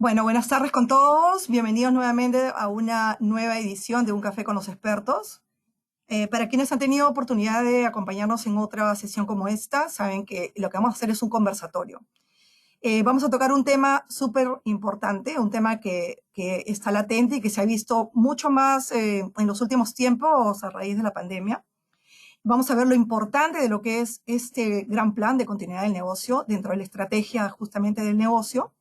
Bueno, buenas tardes con todos. Bienvenidos nuevamente a una nueva edición de Un Café con los Expertos. Para quienes han tenido oportunidad de acompañarnos en otra sesión como esta, saben que lo que vamos a hacer es un conversatorio. Vamos a tocar un tema súper importante, un tema que está latente y que se ha visto mucho más en los últimos tiempos a raíz de la pandemia. Vamos a ver lo importante de lo que es este gran plan de continuidad del negocio dentro de la estrategia justamente del negocio.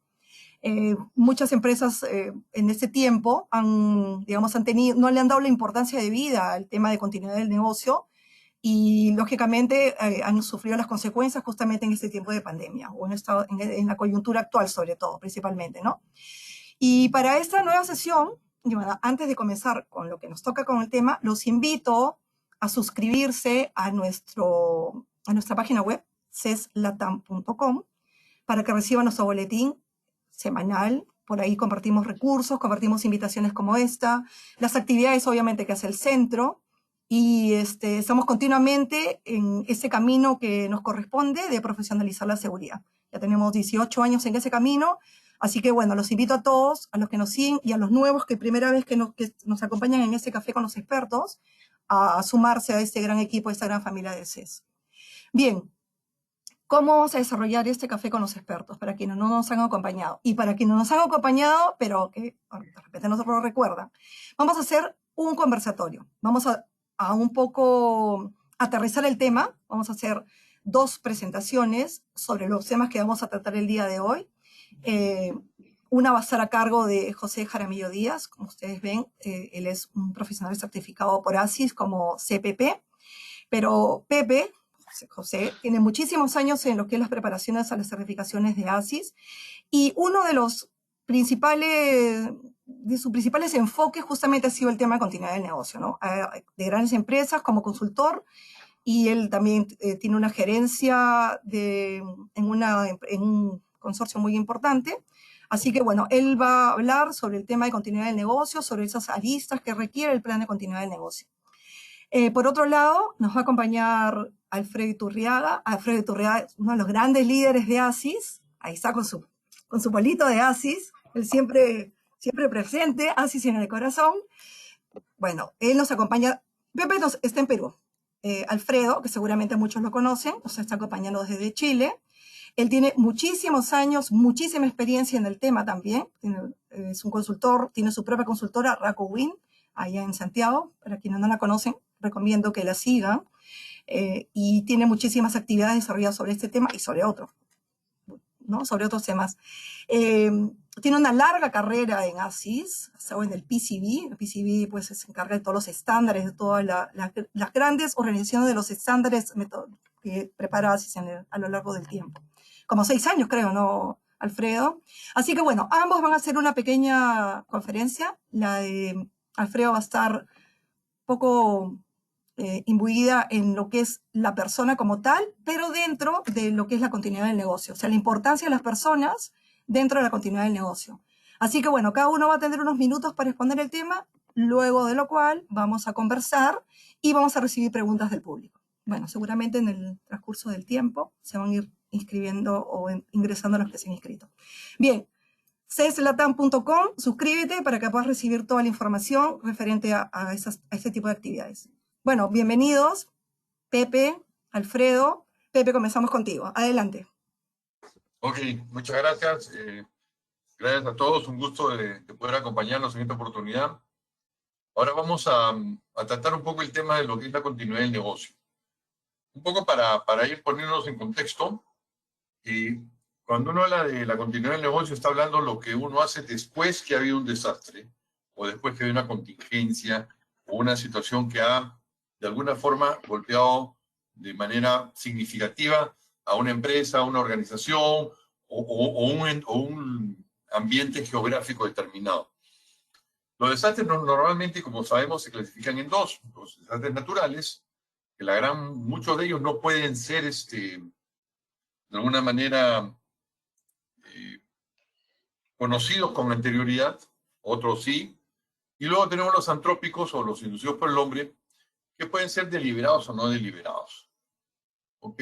Muchas empresas en este tiempo no le han dado la importancia de vida al tema de continuidad del negocio y lógicamente han sufrido las consecuencias justamente en este tiempo de pandemia o en la coyuntura actual sobre todo, principalmente, ¿no? Y para esta nueva sesión, y bueno, antes de comenzar con lo que nos toca con el tema, los invito a suscribirse a nuestra página web, ceslatam.com, para que reciban nuestro boletín semanal. Por ahí compartimos recursos, compartimos invitaciones como esta, las actividades obviamente que hace el centro, y estamos continuamente en ese camino que nos corresponde de profesionalizar la seguridad. Ya tenemos 18 años en ese camino, así que bueno, los invito a todos, a los que nos siguen y a los nuevos que primera vez que nos acompañan en este café con los expertos, a sumarse a este gran equipo, a esta gran familia de CES. Bien, ¿cómo vamos a desarrollar este café con los expertos? Para quienes no nos han acompañado. Y para quienes nos han acompañado, pero que de repente no se lo recuerdan, vamos a hacer un conversatorio. Vamos a un poco aterrizar el tema. Vamos a hacer dos presentaciones sobre los temas que vamos a tratar el día de hoy. Una va a estar a cargo de José Jaramillo Díaz. Como ustedes ven, él es un profesional certificado por ASIS como CPP. Pero Pepe, José, tiene muchísimos años en lo que es las preparaciones a las certificaciones de ASIS y uno de sus principales enfoques justamente ha sido el tema de continuidad del negocio, ¿no? De grandes empresas como consultor, y él también tiene una gerencia en un consorcio muy importante. Así que bueno, él va a hablar sobre el tema de continuidad del negocio, sobre esas aristas que requiere el plan de continuidad del negocio. Por otro lado, nos va a acompañar Alfredo Iturriaga. Alfredo Iturriaga es uno de los grandes líderes de ASIS. Ahí está con su polito de ASIS. Él siempre presente, ASIS en el corazón. Bueno, él nos acompaña. Pepe está en Perú. Alfredo, que seguramente muchos lo conocen, nos está acompañando desde Chile. Él tiene muchísimos años, muchísima experiencia en el tema también. Es un consultor, tiene su propia consultora, Raco Win, allá en Santiago. Para quienes no la conocen, recomiendo que la sigan. Y tiene muchísimas actividades desarrolladas sobre este tema y sobre otros, ¿no? Sobre otros temas. Tiene una larga carrera en ASIS, o en el PCB. El PCB pues, se encarga de todos los estándares, de todas las grandes organizaciones de los estándares que prepara ASIS a lo largo del tiempo. Como 6 años, creo, ¿no, Alfredo? Así que bueno, ambos van a hacer una pequeña conferencia. La de Alfredo va a estar poco imbuida en lo que es la persona como tal, pero dentro de lo que es la continuidad del negocio. O sea, la importancia de las personas dentro de la continuidad del negocio. Así que bueno, cada uno va a tener unos minutos para exponer el tema, luego de lo cual vamos a conversar y vamos a recibir preguntas del público. Bueno, seguramente en el transcurso del tiempo se van a ir inscribiendo o ingresando los que se han inscrito. Bien, ceslatam.com, suscríbete para que puedas recibir toda la información referente a este tipo de actividades. Bueno, bienvenidos, Pepe, Alfredo. Pepe, comenzamos contigo. Adelante. Ok, muchas gracias. Gracias a todos. Un gusto de poder acompañarnos en esta oportunidad. Ahora vamos a tratar un poco el tema de lo que es la continuidad del negocio. Un poco para ir poniéndonos en contexto. Cuando uno habla de la continuidad del negocio, está hablando de lo que uno hace después que ha habido un desastre, o después que hay una contingencia, o una situación que ha, de alguna forma, golpeado de manera significativa a una empresa, a una organización, o un ambiente geográfico determinado. Los desastres normalmente, como sabemos, se clasifican en dos. Los desastres naturales, que muchos de ellos no pueden ser, de alguna manera, conocidos con anterioridad, otros sí. Y luego tenemos los antrópicos o los inducidos por el hombre, que pueden ser deliberados o no deliberados. Ok.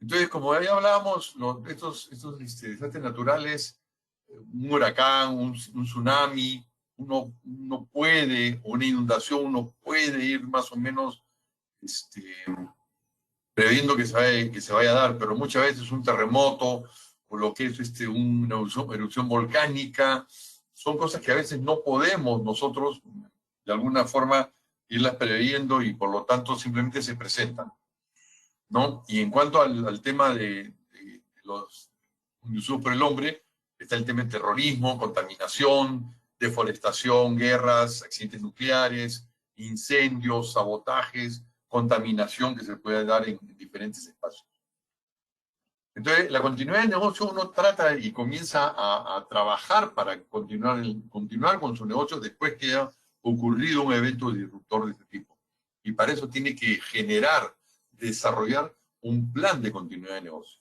Entonces, como ya hablábamos, estos desastres naturales un huracán, un tsunami, uno puede, o una inundación, uno puede ir más o menos previendo que se vaya a dar, pero muchas veces un terremoto, o lo que es una erupción volcánica, son cosas que a veces no podemos nosotros, de alguna forma, irlas previendo y por lo tanto simplemente se presentan, ¿no? Y en cuanto al tema de los inducidos por el hombre, está el tema de terrorismo, contaminación, deforestación, guerras, accidentes nucleares, incendios, sabotajes, contaminación que se puede dar en diferentes espacios. Entonces, la continuidad del negocio uno trata y comienza a trabajar para continuar con su negocio después que haya ocurrido un evento disruptor de este tipo. Y para eso tiene que generar, desarrollar un plan de continuidad de negocio.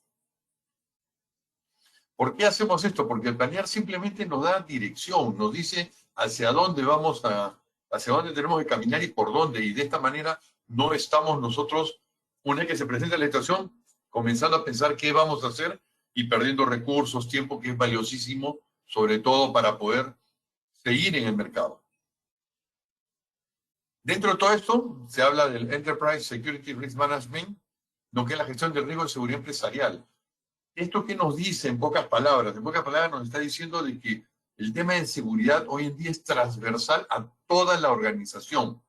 ¿Por qué hacemos esto? Porque el planear simplemente nos da dirección, nos dice hacia dónde hacia dónde tenemos que caminar y por dónde. Y de esta manera no estamos nosotros, una vez que se presenta la situación, comenzando a pensar qué vamos a hacer y perdiendo recursos, tiempo que es valiosísimo, sobre todo para poder seguir en el mercado. Dentro de todo esto, se habla del Enterprise Security Risk Management, lo que es la gestión del riesgo de seguridad empresarial. ¿Esto qué nos dice en pocas palabras? En pocas palabras nos está diciendo de que el tema de seguridad hoy en día es transversal a toda la organización,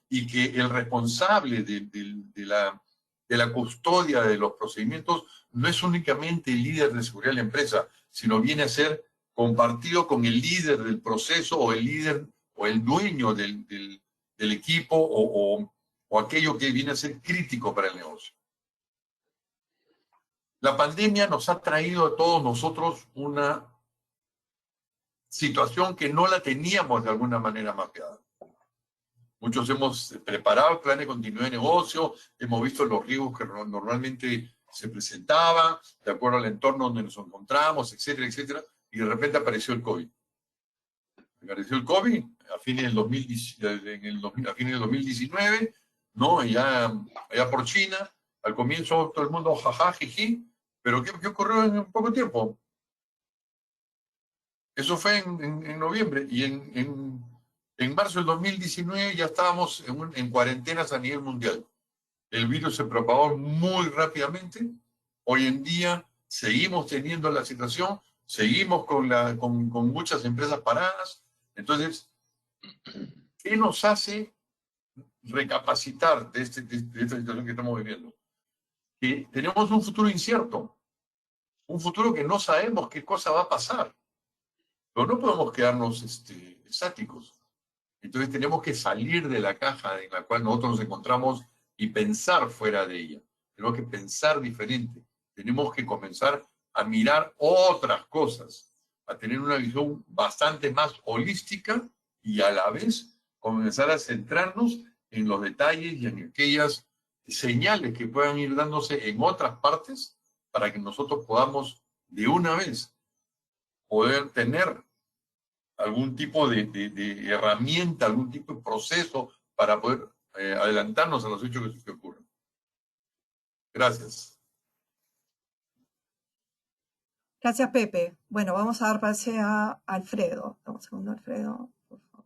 y que el responsable de la custodia de los procedimientos no es únicamente el líder de seguridad de la empresa, sino viene a ser compartido con el líder del proceso o el líder o el dueño del equipo o aquello que viene a ser crítico para el negocio. La pandemia nos ha traído a todos nosotros una situación que no la teníamos de alguna manera mapeada. Muchos hemos preparado planes de continuidad de negocio, hemos visto los riesgos que normalmente se presentaban, de acuerdo al entorno donde nos encontramos, etcétera, etcétera, y de repente apareció el COVID. Apareció el COVID a fines del 2019, ¿no? Allá por China, al comienzo todo el mundo jaja, jiji, pero ¿qué ocurrió en poco tiempo? Eso fue en noviembre, y en marzo del 2019 ya estábamos en cuarentenas a nivel mundial. El virus se propagó muy rápidamente. Hoy en día seguimos teniendo la situación, seguimos con muchas empresas paradas. Entonces, ¿qué nos hace recapacitar de esta situación que estamos viviendo? Que tenemos un futuro incierto, un futuro que no sabemos qué cosa va a pasar, pero no podemos quedarnos estáticos. Entonces tenemos que salir de la caja en la cual nosotros nos encontramos y pensar fuera de ella. Tenemos que pensar diferente. Tenemos que comenzar a mirar otras cosas, a tener una visión bastante más holística y a la vez comenzar a centrarnos en los detalles y en aquellas señales que puedan ir dándose en otras partes para que nosotros podamos de una vez poder tener algún tipo de herramienta, algún tipo de proceso para poder adelantarnos a los hechos que ocurren. Gracias. Gracias, Pepe. Bueno, vamos a dar pase a Alfredo. Un segundo, Alfredo, por favor.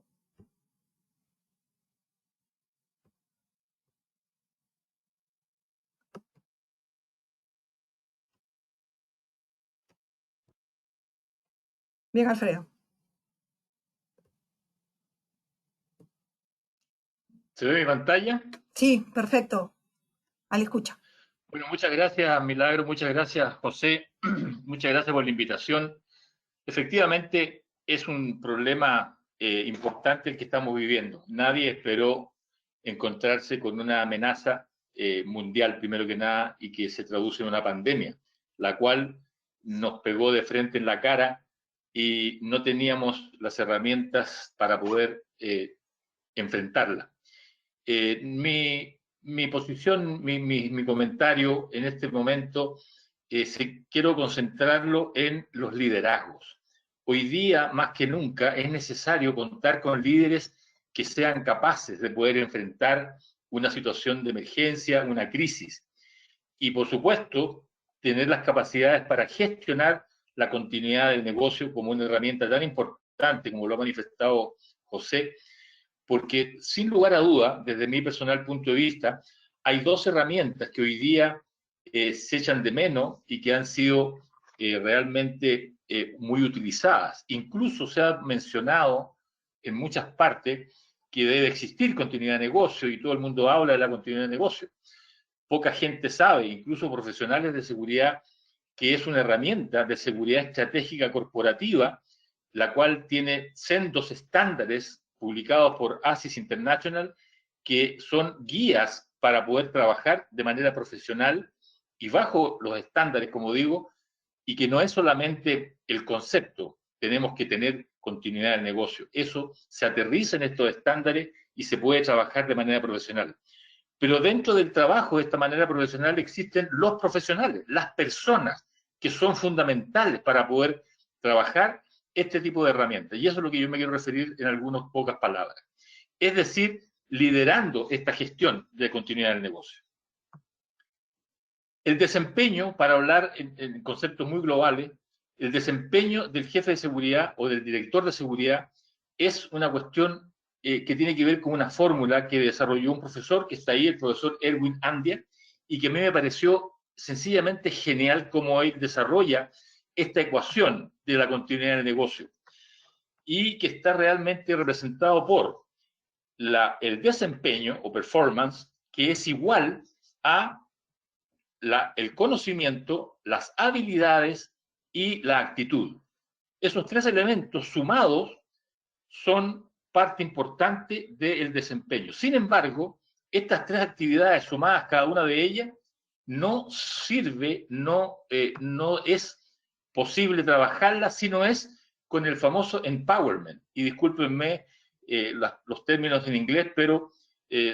Bien, Alfredo. ¿Se ve mi pantalla? Sí, perfecto. Al escucha. Bueno, muchas gracias, Milagro, muchas gracias, José, muchas gracias por la invitación. Efectivamente, es un problema importante el que estamos viviendo. Nadie esperó encontrarse con una amenaza mundial, primero que nada, y que se traduce en una pandemia, la cual nos pegó de frente en la cara y no teníamos las herramientas para poder enfrentarla. Mi posición, mi comentario en este momento, quiero concentrarlo en los liderazgos. Hoy día, más que nunca, es necesario contar con líderes que sean capaces de poder enfrentar una situación de emergencia, una crisis. Y, por supuesto, tener las capacidades para gestionar la continuidad del negocio como una herramienta tan importante como lo ha manifestado José, porque sin lugar a duda, desde mi personal punto de vista, hay dos herramientas que hoy día se echan de menos y que han sido realmente muy utilizadas. Incluso se ha mencionado en muchas partes que debe existir continuidad de negocio y todo el mundo habla de la continuidad de negocio. Poca gente sabe, incluso profesionales de seguridad, que es una herramienta de seguridad estratégica corporativa, la cual tiene sendos estándares publicados por ASIS International, que son guías para poder trabajar de manera profesional y bajo los estándares, como digo, y que no es solamente el concepto, tenemos que tener continuidad del negocio. Eso se aterriza en estos estándares y se puede trabajar de manera profesional. Pero dentro del trabajo de esta manera profesional existen los profesionales, las personas que son fundamentales para poder trabajar este tipo de herramientas. Y eso es lo que yo me quiero referir en algunas pocas palabras. Es decir, liderando esta gestión de continuidad del negocio. El desempeño, para hablar en conceptos muy globales, el desempeño del jefe de seguridad o del director de seguridad es una cuestión que tiene que ver con una fórmula que desarrolló un profesor que está ahí, el profesor Erwin Andia, y que a mí me pareció sencillamente genial cómo él desarrolla esta ecuación de la continuidad del negocio y que está realmente representado por el desempeño o performance, que es igual a el conocimiento, las habilidades y la actitud. Esos tres elementos sumados son parte importante del desempeño. Sin embargo, estas tres actividades sumadas, cada una de ellas, no sirve, no es posible trabajarlas si no es con el famoso empowerment. Y discúlpenme los términos en inglés, pero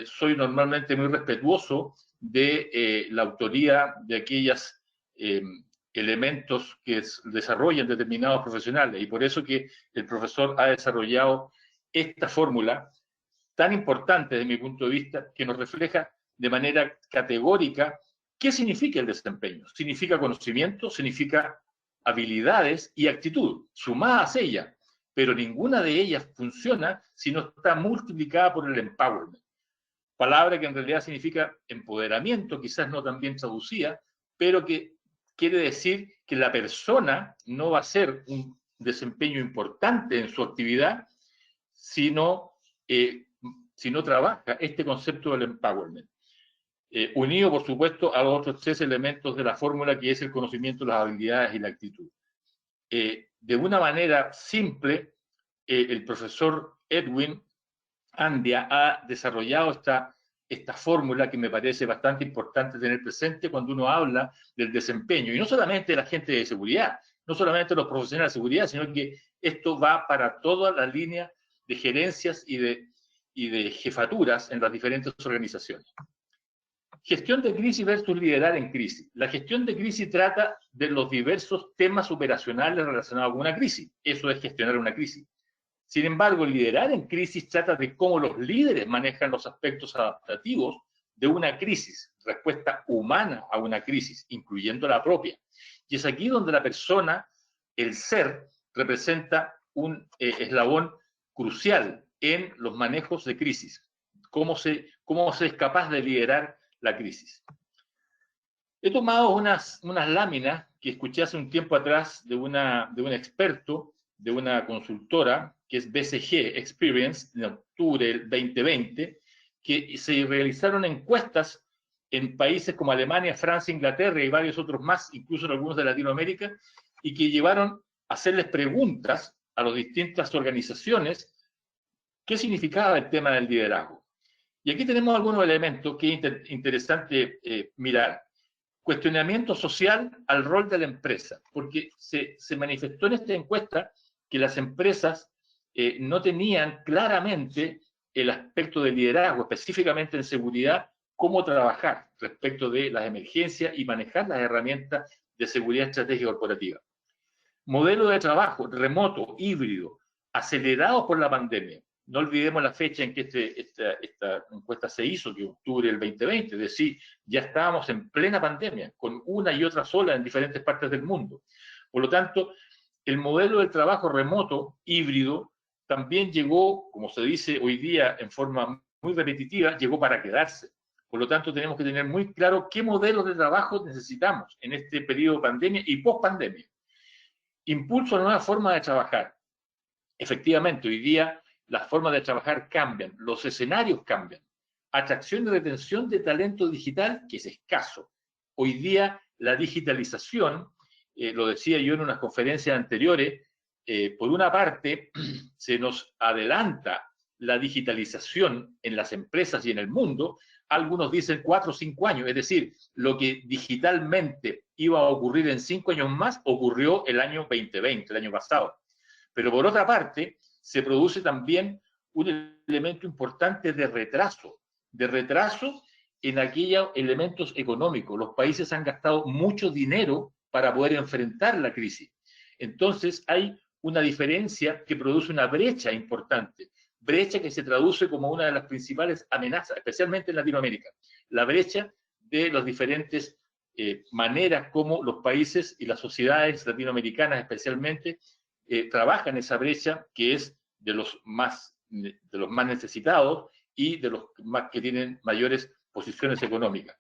soy normalmente muy respetuoso de la autoría de aquellos elementos que desarrollan determinados profesionales. Y por eso que el profesor ha desarrollado esta fórmula tan importante desde mi punto de vista, que nos refleja de manera categórica qué significa el desempeño. Significa conocimiento, significa habilidades y actitud, sumadas a ellas, pero ninguna de ellas funciona si no está multiplicada por el empowerment. Palabra que en realidad significa empoderamiento, quizás no tan bien traducida, pero que quiere decir que la persona no va a hacer un desempeño importante en su actividad si no trabaja este concepto del empowerment. Unido, por supuesto, a los otros tres elementos de la fórmula, que es el conocimiento, las habilidades y la actitud. De una manera simple, el profesor Erwin Andia ha desarrollado esta fórmula que me parece bastante importante tener presente cuando uno habla del desempeño, y no solamente de la gente de seguridad, no solamente los profesionales de seguridad, sino que esto va para toda la línea de gerencias y de jefaturas en las diferentes organizaciones. Gestión de crisis versus liderar en crisis. La gestión de crisis trata de los diversos temas operacionales relacionados con una crisis. Eso es gestionar una crisis. Sin embargo, liderar en crisis trata de cómo los líderes manejan los aspectos adaptativos de una crisis, respuesta humana a una crisis, incluyendo la propia. Y es aquí donde la persona, el ser, representa un eslabón crucial en los manejos de crisis. Cómo se es capaz de liderar la crisis. He tomado unas láminas que escuché hace un tiempo atrás de un experto, de una consultora, que es BCG Experience, en octubre del 2020, que se realizaron encuestas en países como Alemania, Francia, Inglaterra y varios otros más, incluso en algunos de Latinoamérica, y que llevaron a hacerles preguntas a las distintas organizaciones qué significaba el tema del liderazgo. Y aquí tenemos algunos elementos que es interesante mirar. Cuestionamiento social al rol de la empresa, porque se manifestó en esta encuesta que las empresas no tenían claramente el aspecto de liderazgo, específicamente en seguridad, cómo trabajar respecto de las emergencias y manejar las herramientas de seguridad estratégica corporativa. Modelo de trabajo remoto, híbrido, acelerado por la pandemia. No olvidemos la fecha en que esta encuesta se hizo, que octubre del 2020, es decir, ya estábamos en plena pandemia, con una y otra ola en diferentes partes del mundo. Por lo tanto, el modelo del trabajo remoto, híbrido, también llegó, como se dice hoy día en forma muy repetitiva, llegó para quedarse. Por lo tanto, tenemos que tener muy claro qué modelos de trabajo necesitamos en este periodo de pandemia y post-pandemia. Impulso a una nueva forma de trabajar. Efectivamente, hoy día las formas de trabajar cambian, los escenarios cambian. Atracción y retención de talento digital, que es escaso. Hoy día la digitalización, lo decía yo en unas conferencias anteriores, por una parte se nos adelanta la digitalización en las empresas y en el mundo. Algunos dicen 4 o 5 años, es decir, lo que digitalmente iba a ocurrir en 5 años más ocurrió el año 2020, el año pasado. Pero por otra parte, se produce también un elemento importante de retraso en aquellos elementos económicos. Los países han gastado mucho dinero para poder enfrentar la crisis. Entonces hay una diferencia que produce una brecha importante, brecha que se traduce como una de las principales amenazas, especialmente en Latinoamérica, la brecha de las diferentes maneras como los países y las sociedades latinoamericanas especialmente trabajan esa brecha que es de los más necesitados y de los más que tienen mayores posiciones económicas.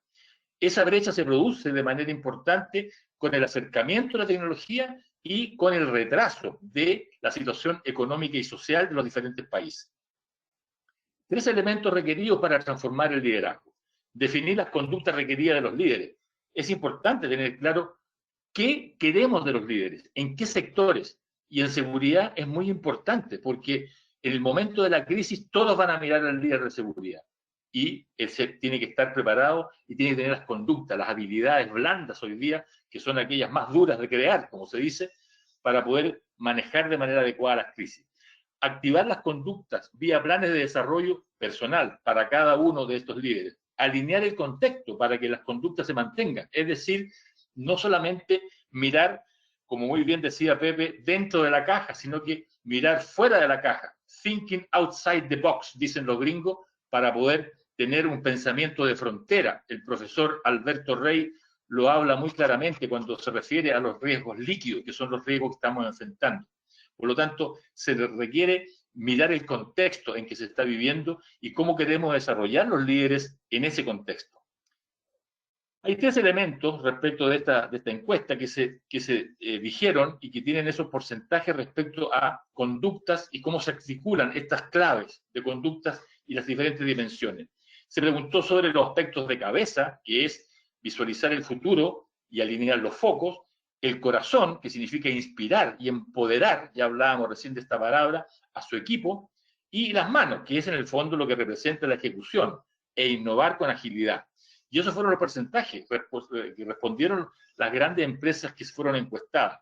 Esa brecha se produce de manera importante con el acercamiento a la tecnología y con el retraso de la situación económica y social de los diferentes países. 3 elementos requeridos para transformar el liderazgo. Definir las conductas requeridas de los líderes. Es importante tener claro qué queremos de los líderes, en qué sectores. Y en seguridad es muy importante, porque en el momento de la crisis todos van a mirar al líder de seguridad. Y él tiene que estar preparado y tiene que tener las conductas, las habilidades blandas hoy día, que son aquellas más duras de crear, como se dice, para poder manejar de manera adecuada las crisis. Activar las conductas vía planes de desarrollo personal para cada uno de estos líderes. Alinear el contexto para que las conductas se mantengan. Es decir, no solamente mirar, como muy bien decía Pepe, dentro de la caja, sino que mirar fuera de la caja. Thinking outside the box, dicen los gringos, para poder tener un pensamiento de frontera. El profesor Alberto Rey lo habla muy claramente cuando se refiere a los riesgos líquidos, que son los riesgos que estamos enfrentando. Por lo tanto, se requiere mirar el contexto en que se está viviendo y cómo queremos desarrollar los líderes en ese contexto. Hay 3 elementos respecto de esta encuesta que se dijeron y que tienen esos porcentajes respecto a conductas y cómo se articulan estas claves de conductas y las diferentes dimensiones. Se preguntó sobre los aspectos de cabeza, que es visualizar el futuro y alinear los focos, el corazón, que significa inspirar y empoderar, ya hablábamos recién de esta palabra, a su equipo, y las manos, que es en el fondo lo que representa la ejecución, e innovar con agilidad. Y esos fueron los porcentajes que respondieron las grandes empresas que fueron encuestadas.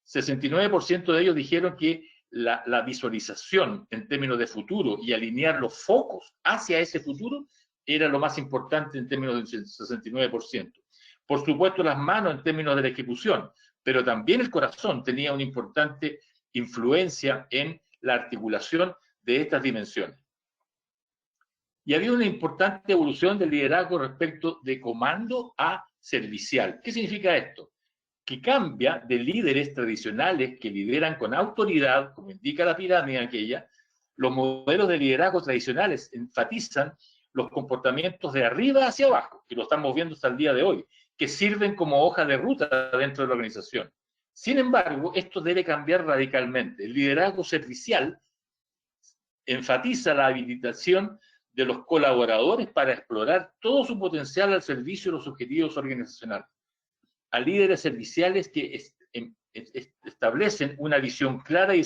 69% de ellos dijeron que la visualización en términos de futuro y alinear los focos hacia ese futuro era lo más importante en términos del 69%. Por supuesto, las manos en términos de la ejecución, pero también el corazón tenía una importante influencia en la articulación de estas dimensiones. Y había una importante evolución del liderazgo respecto de comando a servicial. ¿Qué significa esto? Que cambia de líderes tradicionales que lideran con autoridad, como indica la pirámide aquella. Los modelos de liderazgo tradicionales enfatizan los comportamientos de arriba hacia abajo, que lo estamos viendo hasta el día de hoy, que sirven como hoja de ruta dentro de la organización. Sin embargo, esto debe cambiar radicalmente. El liderazgo servicial enfatiza la habilitación de los colaboradores para explorar todo su potencial al servicio de los objetivos organizacionales. A líderes serviciales que establecen una visión clara y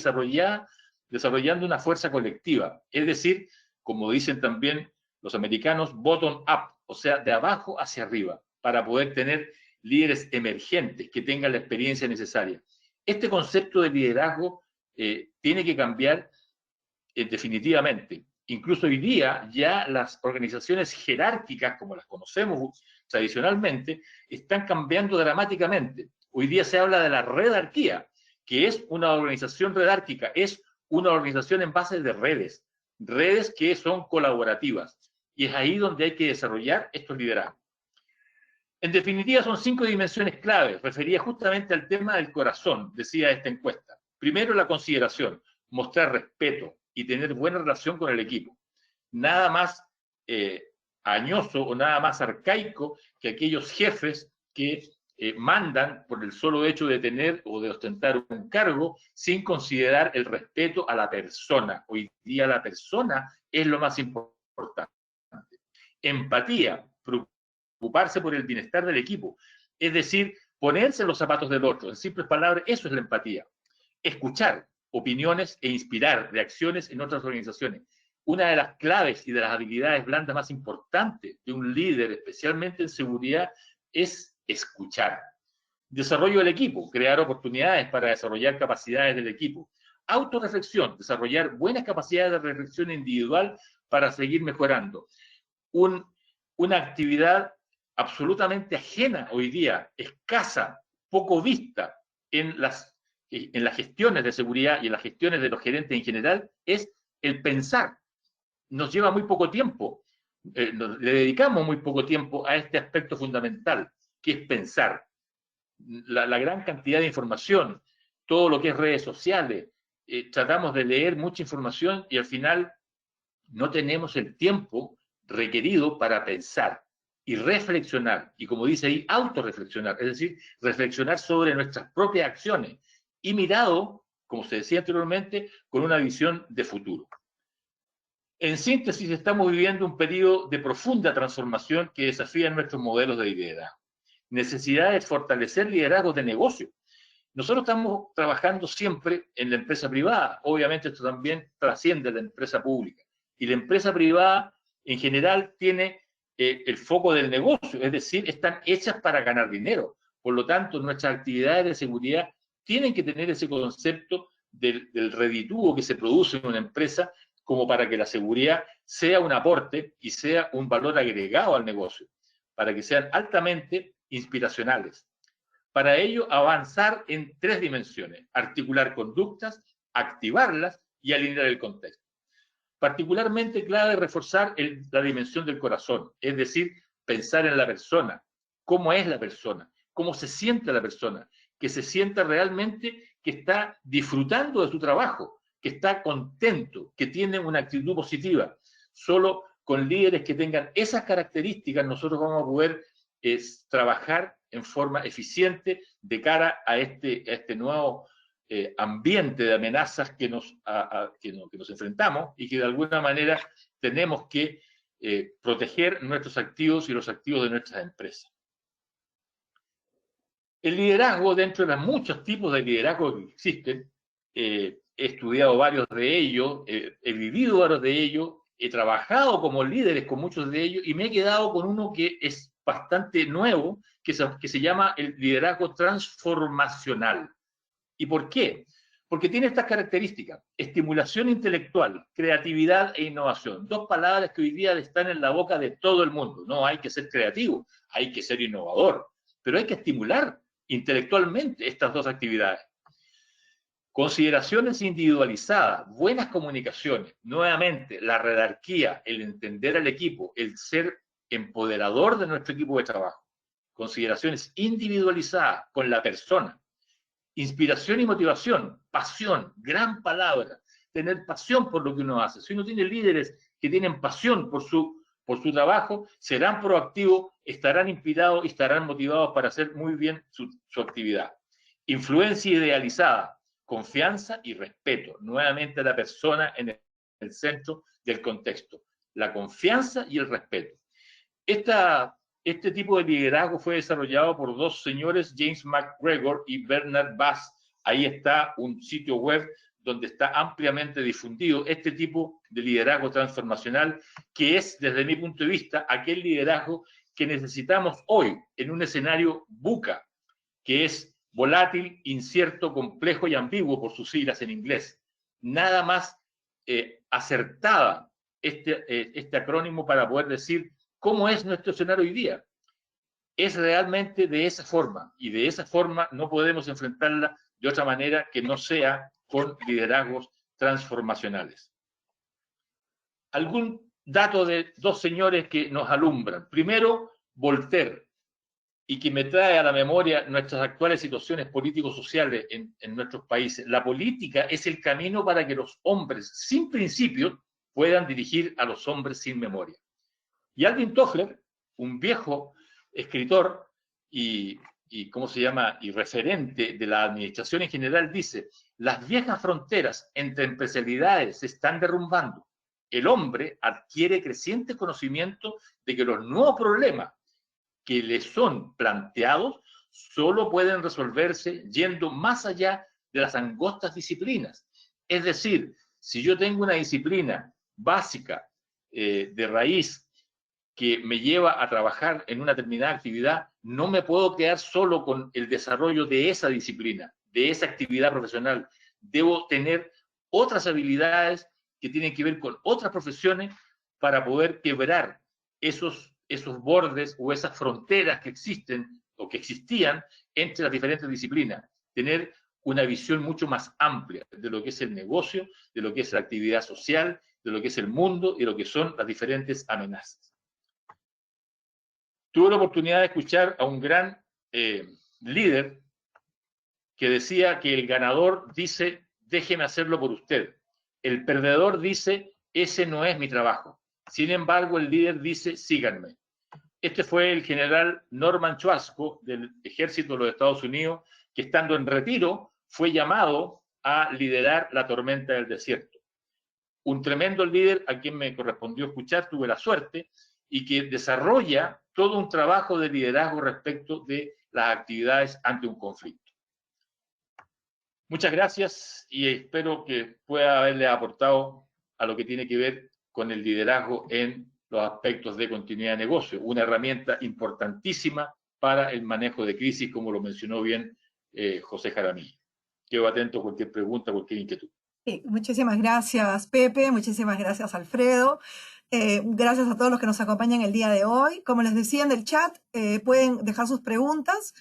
desarrollando una fuerza colectiva. Es decir, como dicen también los americanos, bottom up, o sea, de abajo hacia arriba, para poder tener líderes emergentes que tengan la experiencia necesaria. Este concepto de liderazgo tiene que cambiar definitivamente. Incluso hoy día ya las organizaciones jerárquicas, como las conocemos tradicionalmente, están cambiando dramáticamente. Hoy día se habla de la redarquía, que es una organización redárquica, es una organización en base de redes, redes que son colaborativas. Y es ahí donde hay que desarrollar estos liderazgos. En definitiva, son 5 dimensiones claves. Refería justamente al tema del corazón, decía esta encuesta. Primero, la consideración, mostrar respeto y tener buena relación con el equipo. Nada más añoso o nada más arcaico que aquellos jefes que mandan por el solo hecho de tener o de ostentar un cargo sin considerar el respeto a la persona. Hoy día la persona es lo más importante. Empatía, preocuparse por el bienestar del equipo, es decir, ponerse en los zapatos del otro. En simples palabras, eso es la empatía. Escuchar opiniones e inspirar reacciones en otras organizaciones. Una de las claves y de las habilidades blandas más importantes de un líder, especialmente en seguridad, es escuchar. Desarrollo del equipo, crear oportunidades para desarrollar capacidades del equipo. Autorreflexión, desarrollar buenas capacidades de reflexión individual para seguir mejorando. Una actividad absolutamente ajena hoy día, escasa, poco vista en las gestiones de seguridad y en las gestiones de los gerentes en general, es el pensar. Nos lleva muy poco tiempo, le dedicamos muy poco tiempo a este aspecto fundamental, que es pensar. La gran cantidad de información, todo lo que es redes sociales, tratamos de leer mucha información y al final no tenemos el tiempo requerido para pensar y reflexionar, y como dice ahí, autorreflexionar, es decir, reflexionar sobre nuestras propias acciones y mirado, como se decía anteriormente, con una visión de futuro. En síntesis, estamos viviendo un periodo de profunda transformación que desafía nuestros modelos de liderazgo. Necesidad de fortalecer liderazgos de negocio. Nosotros estamos trabajando siempre en la empresa privada. Obviamente esto también trasciende la empresa pública. Y la empresa privada, en general, tiene el foco del negocio, es decir, están hechas para ganar dinero. Por lo tanto, nuestras actividades de seguridad tienen que tener ese concepto del reditúo que se produce en una empresa como para que la seguridad sea un aporte y sea un valor agregado al negocio, para que sean altamente inspiracionales. Para ello, avanzar en 3 dimensiones: articular conductas, activarlas y alinear el contexto. Particularmente clave reforzar la dimensión del corazón, es decir, pensar en la persona, cómo es la persona, cómo se siente la persona, que se sienta realmente que está disfrutando de su trabajo, que está contento, que tiene una actitud positiva. Solo con líderes que tengan esas características nosotros vamos a poder trabajar en forma eficiente de cara a este nuevo ambiente de amenazas que nos enfrentamos y que de alguna manera tenemos que proteger nuestros activos y los activos de nuestras empresas. El liderazgo, dentro de los muchos tipos de liderazgo que existen, he estudiado varios de ellos, he vivido varios de ellos, he trabajado como líderes con muchos de ellos y me he quedado con uno que es bastante nuevo, que se llama el liderazgo transformacional. ¿Y por qué? Porque tiene estas características: estimulación intelectual, creatividad e innovación. 2 palabras que hoy día están en la boca de todo el mundo. No hay que ser creativo, hay que ser innovador, pero hay que estimular intelectualmente estas 2 actividades. Consideraciones individualizadas, buenas comunicaciones, nuevamente la jerarquía, el entender al equipo, el ser empoderador de nuestro equipo de trabajo. Consideraciones individualizadas con la persona. Inspiración y motivación, pasión, gran palabra, tener pasión por lo que uno hace. Si uno tiene líderes que tienen pasión por su trabajo, serán proactivos, estarán inspirados y estarán motivados para hacer muy bien su actividad. Influencia idealizada, confianza y respeto. Nuevamente la persona en el centro del contexto. La confianza y el respeto. Este tipo de liderazgo fue desarrollado por 2 señores, James McGregor y Bernard Bass. Ahí está un sitio web donde está ampliamente difundido este tipo de liderazgo transformacional, que es, desde mi punto de vista, aquel liderazgo que necesitamos hoy en un escenario VUCA, que es volátil, incierto, complejo y ambiguo, por sus siglas en inglés. Nada más acertada este acrónimo para poder decir cómo es nuestro escenario hoy día. Es realmente de esa forma, y de esa forma no podemos enfrentarla de otra manera que no sea con liderazgos transformacionales. Algún dato de 2 señores que nos alumbran. Primero, Voltaire. y que me trae a la memoria nuestras actuales situaciones político-sociales en nuestros países. La política es el camino para que los hombres sin principios puedan dirigir a los hombres sin memoria. Y Alvin Toffler, un viejo escritor y ¿cómo se llama? Y referente de la administración en general, dice: las viejas fronteras entre empresarialidades se están derrumbando. El hombre adquiere creciente conocimiento de que los nuevos problemas que le son planteados solo pueden resolverse yendo más allá de las angostas disciplinas. Es decir, si yo tengo una disciplina básica de raíz que me lleva a trabajar en una determinada actividad, no me puedo quedar solo con el desarrollo de esa disciplina, de esa actividad profesional. Debo tener otras habilidades que tienen que ver con otras profesiones para poder quebrar esos bordes o esas fronteras que existen o que existían entre las diferentes disciplinas. Tener una visión mucho más amplia de lo que es el negocio, de lo que es la actividad social, de lo que es el mundo y de lo que son las diferentes amenazas. Tuve la oportunidad de escuchar a un gran líder que decía que el ganador dice: déjeme hacerlo por usted. El perdedor dice: ese no es mi trabajo. Sin embargo, el líder dice: síganme. Este fue el general Norman Schwarzkopf del ejército de los Estados Unidos, que estando en retiro fue llamado a liderar la tormenta del desierto. Un tremendo líder a quien me correspondió escuchar, tuve la suerte, y que desarrolla todo un trabajo de liderazgo respecto de las actividades ante un conflicto. Muchas gracias y espero que pueda haberle aportado a lo que tiene que ver con el liderazgo en los aspectos de continuidad de negocio, una herramienta importantísima para el manejo de crisis, como lo mencionó bien José Jaramillo. Quedo atento a cualquier pregunta, cualquier inquietud. Sí, muchísimas gracias, Pepe, muchísimas gracias, Alfredo. Gracias a todos los que nos acompañan el día de hoy. Como les decía en el chat, pueden dejar sus preguntas.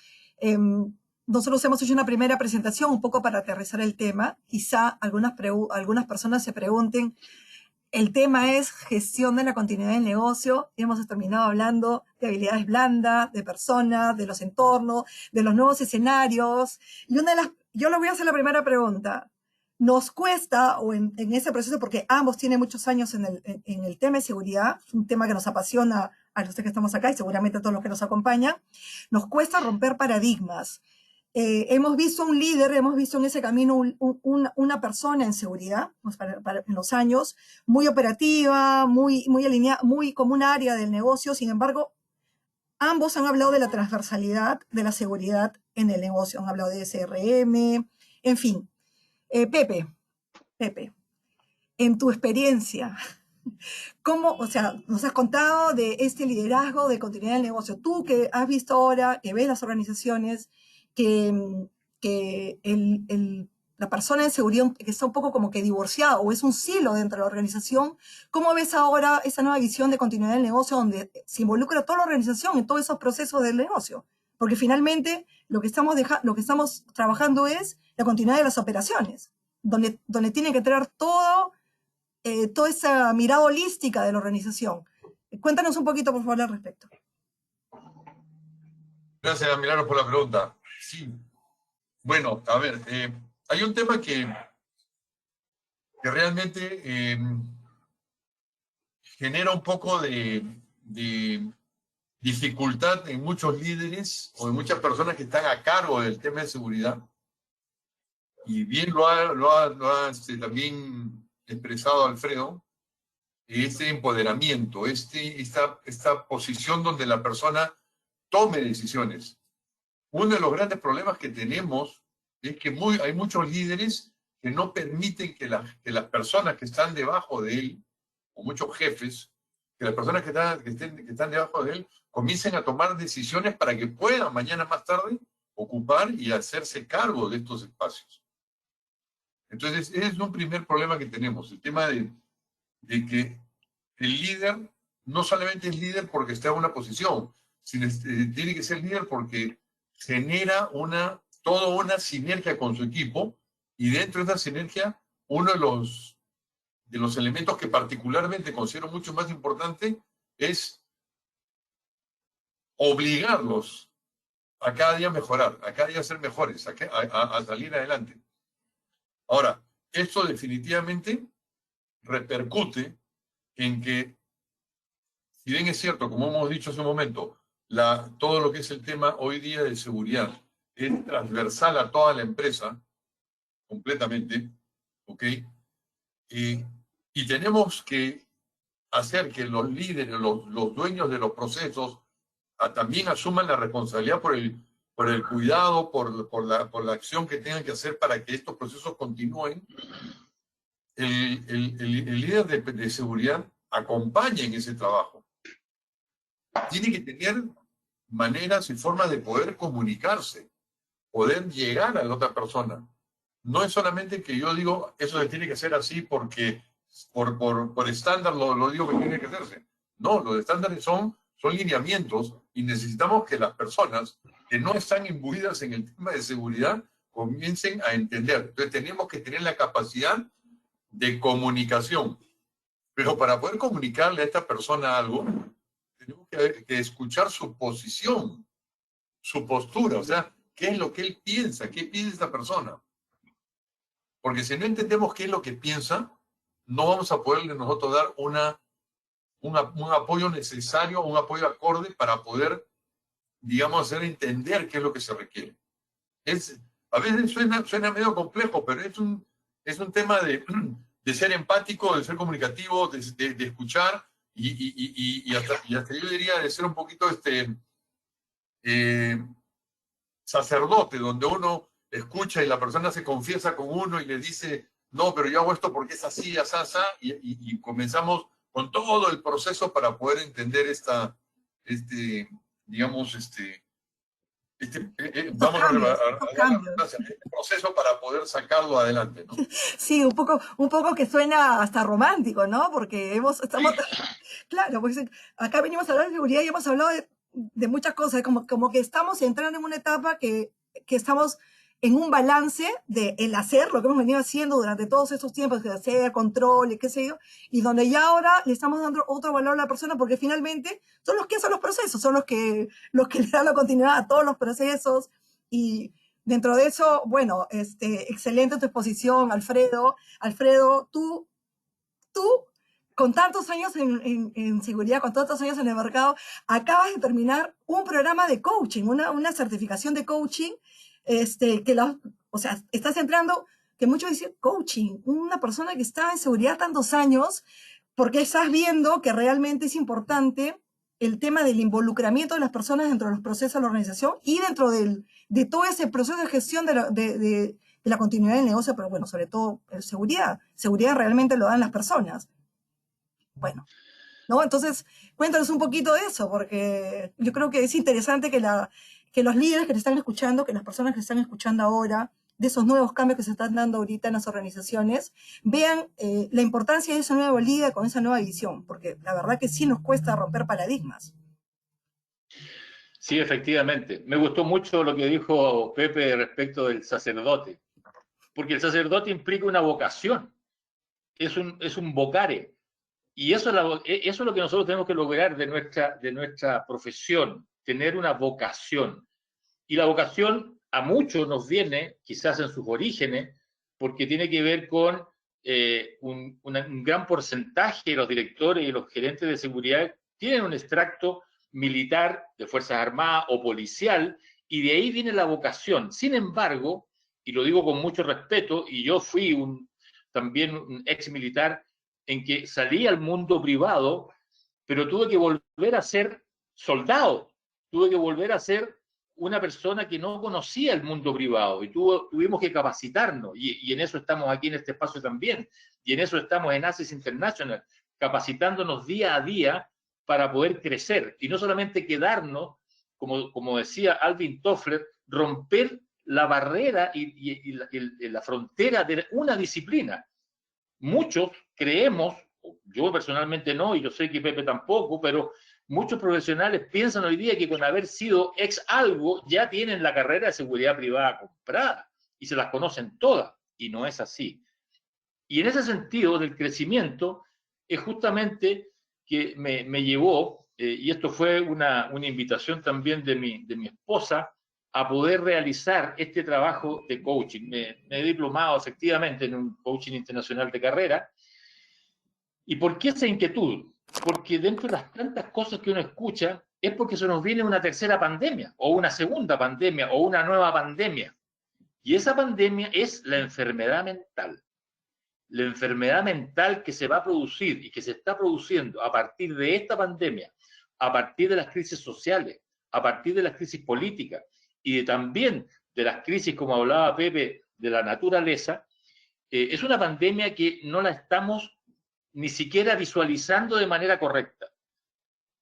Nosotros hemos hecho una primera presentación un poco para aterrizar el tema. Quizá algunas personas se pregunten, el tema es gestión de la continuidad del negocio. Hemos terminado hablando de habilidades blandas, de personas, de los entornos, de los nuevos escenarios. Y yo les voy a hacer la primera pregunta. Nos cuesta, o en ese proceso, porque ambos tienen muchos años en el tema de seguridad, es un tema que nos apasiona a los que estamos acá y seguramente a todos los que nos acompañan, nos cuesta romper paradigmas. Hemos visto un líder, hemos visto en ese camino una persona en seguridad, en los años, muy operativa, muy alineada, muy como un área del negocio. Sin embargo, ambos han hablado de la transversalidad de la seguridad en el negocio, han hablado de SRM, en fin. Pepe, en tu experiencia, nos has contado de este liderazgo de continuidad del negocio. Tú que has visto ahora, que ves las organizaciones, que la persona en seguridad que está un poco como que divorciada o es un silo dentro de la organización, ¿cómo ves ahora esa nueva visión de continuidad del negocio donde se involucra toda la organización en todos esos procesos del negocio? Porque finalmente lo que estamos trabajando es la continuidad de las operaciones, donde tiene que tener toda esa mirada holística de la organización. Cuéntanos un poquito, por favor, al respecto. Gracias, Milagros, por la pregunta. Sí. Bueno, a ver, hay un tema que realmente genera un poco de dificultad en muchos líderes o en muchas personas que están a cargo del tema de seguridad. Y bien lo ha también expresado Alfredo, este empoderamiento, esta posición donde la persona tome decisiones. Uno de los grandes problemas que tenemos es que hay muchos líderes que no permiten que las personas que están debajo de él, o muchos jefes, que las personas que están debajo de él comiencen a tomar decisiones para que puedan mañana más tarde ocupar y hacerse cargo de estos espacios. Entonces, ese es un primer problema que tenemos, el tema de que el líder no solamente es líder porque está en una posición, sino tiene que ser líder porque genera toda una sinergia con su equipo, y dentro de esa sinergia, uno de los elementos que particularmente considero mucho más importante es obligarlos a cada día mejorar, a cada día ser mejores, a salir adelante. Ahora, esto definitivamente repercute en que, si bien es cierto, como hemos dicho hace un momento, todo lo que es el tema hoy día de seguridad es transversal a toda la empresa, completamente, ¿ok? Y tenemos que hacer que los líderes, los dueños de los procesos, también asuman la responsabilidad por el cuidado, por la acción que tengan que hacer para que estos procesos continúen. El líder de seguridad acompaña en ese trabajo. Tiene que tener maneras y formas de poder comunicarse, poder llegar a la otra persona. No es solamente que yo digo, eso se tiene que hacer así porque por estándar lo digo que tiene que hacerse. No, los estándares son lineamientos y necesitamos que las personas que no están imbuidas en el tema de seguridad comiencen a entender. Entonces tenemos que tener la capacidad de comunicación. Pero para poder comunicarle a esta persona algo, tenemos que escuchar su posición, su postura, o sea, qué es lo que él piensa, qué piensa esta persona. Porque si no entendemos qué es lo que piensa, no vamos a poderle nosotros dar un apoyo necesario, un apoyo acorde para poder, digamos, hacer entender qué es lo que se requiere. A veces suena medio complejo, pero es un tema de ser empático, de ser comunicativo, de escuchar y hasta yo diría de ser un poquito sacerdote, donde uno escucha y la persona se confiesa con uno y le dice, no, pero yo hago esto porque es así, así, y comenzamos con todo el proceso para poder entender vamos a este proceso para poder sacarlo adelante, ¿no? Sí, un poco que suena hasta romántico, ¿no? Porque estamos, claro, pues acá venimos a hablar de seguridad y hemos hablado de muchas cosas, como que estamos entrando en una etapa que estamos en un balance de el hacer, lo que hemos venido haciendo durante todos estos tiempos, de hacer control y qué sé yo, y donde ya ahora le estamos dando otro valor a la persona porque finalmente son los que hacen los procesos, son los que le dan la continuidad a todos los procesos. Y dentro de eso, bueno, excelente tu exposición, Alfredo. Alfredo, tú con tantos años en seguridad, con tantos años en el mercado, acabas de terminar un programa de coaching, una certificación de coaching, o sea, estás entrando, que muchos dicen coaching, una persona que está en seguridad tantos años, porque estás viendo que realmente es importante el tema del involucramiento de las personas dentro de los procesos de la organización y dentro de todo ese proceso de gestión de la continuidad del negocio, pero bueno, sobre todo seguridad. Seguridad realmente lo dan las personas. Bueno, ¿no? Entonces, cuéntanos un poquito de eso, porque yo creo que es interesante que los líderes que te están escuchando, que las personas que están escuchando ahora, de esos nuevos cambios que se están dando ahorita en las organizaciones, vean la importancia de ese nuevo líder con esa nueva visión, porque la verdad que sí nos cuesta romper paradigmas. Sí, efectivamente. Me gustó mucho lo que dijo Pepe respecto del sacerdote, porque el sacerdote implica una vocación, es un vocare. Y eso es lo que nosotros tenemos que lograr de nuestra profesión, tener una vocación. Y la vocación a muchos nos viene, quizás en sus orígenes, porque tiene que ver con un gran porcentaje de los directores y los gerentes de seguridad tienen un extracto militar de Fuerzas Armadas o policial, y de ahí viene la vocación. Sin embargo, y lo digo con mucho respeto, y yo fui también un ex militar, en que salí al mundo privado, pero tuve que volver a ser soldado, tuve que volver a ser una persona que no conocía el mundo privado y tuvimos que capacitarnos y en eso estamos aquí en este espacio también y en eso estamos en ACES International, capacitándonos día a día para poder crecer y no solamente quedarnos, como decía Alvin Toffler, romper la barrera y la frontera de una disciplina. Muchos creemos, yo personalmente no, y yo sé que Pepe tampoco, pero muchos profesionales piensan hoy día que con haber sido ex algo ya tienen la carrera de seguridad privada comprada y se las conocen todas, y no es así. Y en ese sentido del crecimiento es justamente que me llevó, y esto fue una invitación también de mi esposa, a poder realizar este trabajo de coaching. Me he diplomado efectivamente en un coaching internacional de carrera. ¿Y por qué esa inquietud? Porque dentro de las tantas cosas que uno escucha es porque se nos viene una tercera pandemia, o una segunda pandemia, o una nueva pandemia. Y esa pandemia es la enfermedad mental. La enfermedad mental que se va a producir y que se está produciendo a partir de esta pandemia, a partir de las crisis sociales, a partir de las crisis políticas y también de las crisis, como hablaba Pepe, de la naturaleza, es una pandemia que no la estamos ni siquiera visualizando de manera correcta.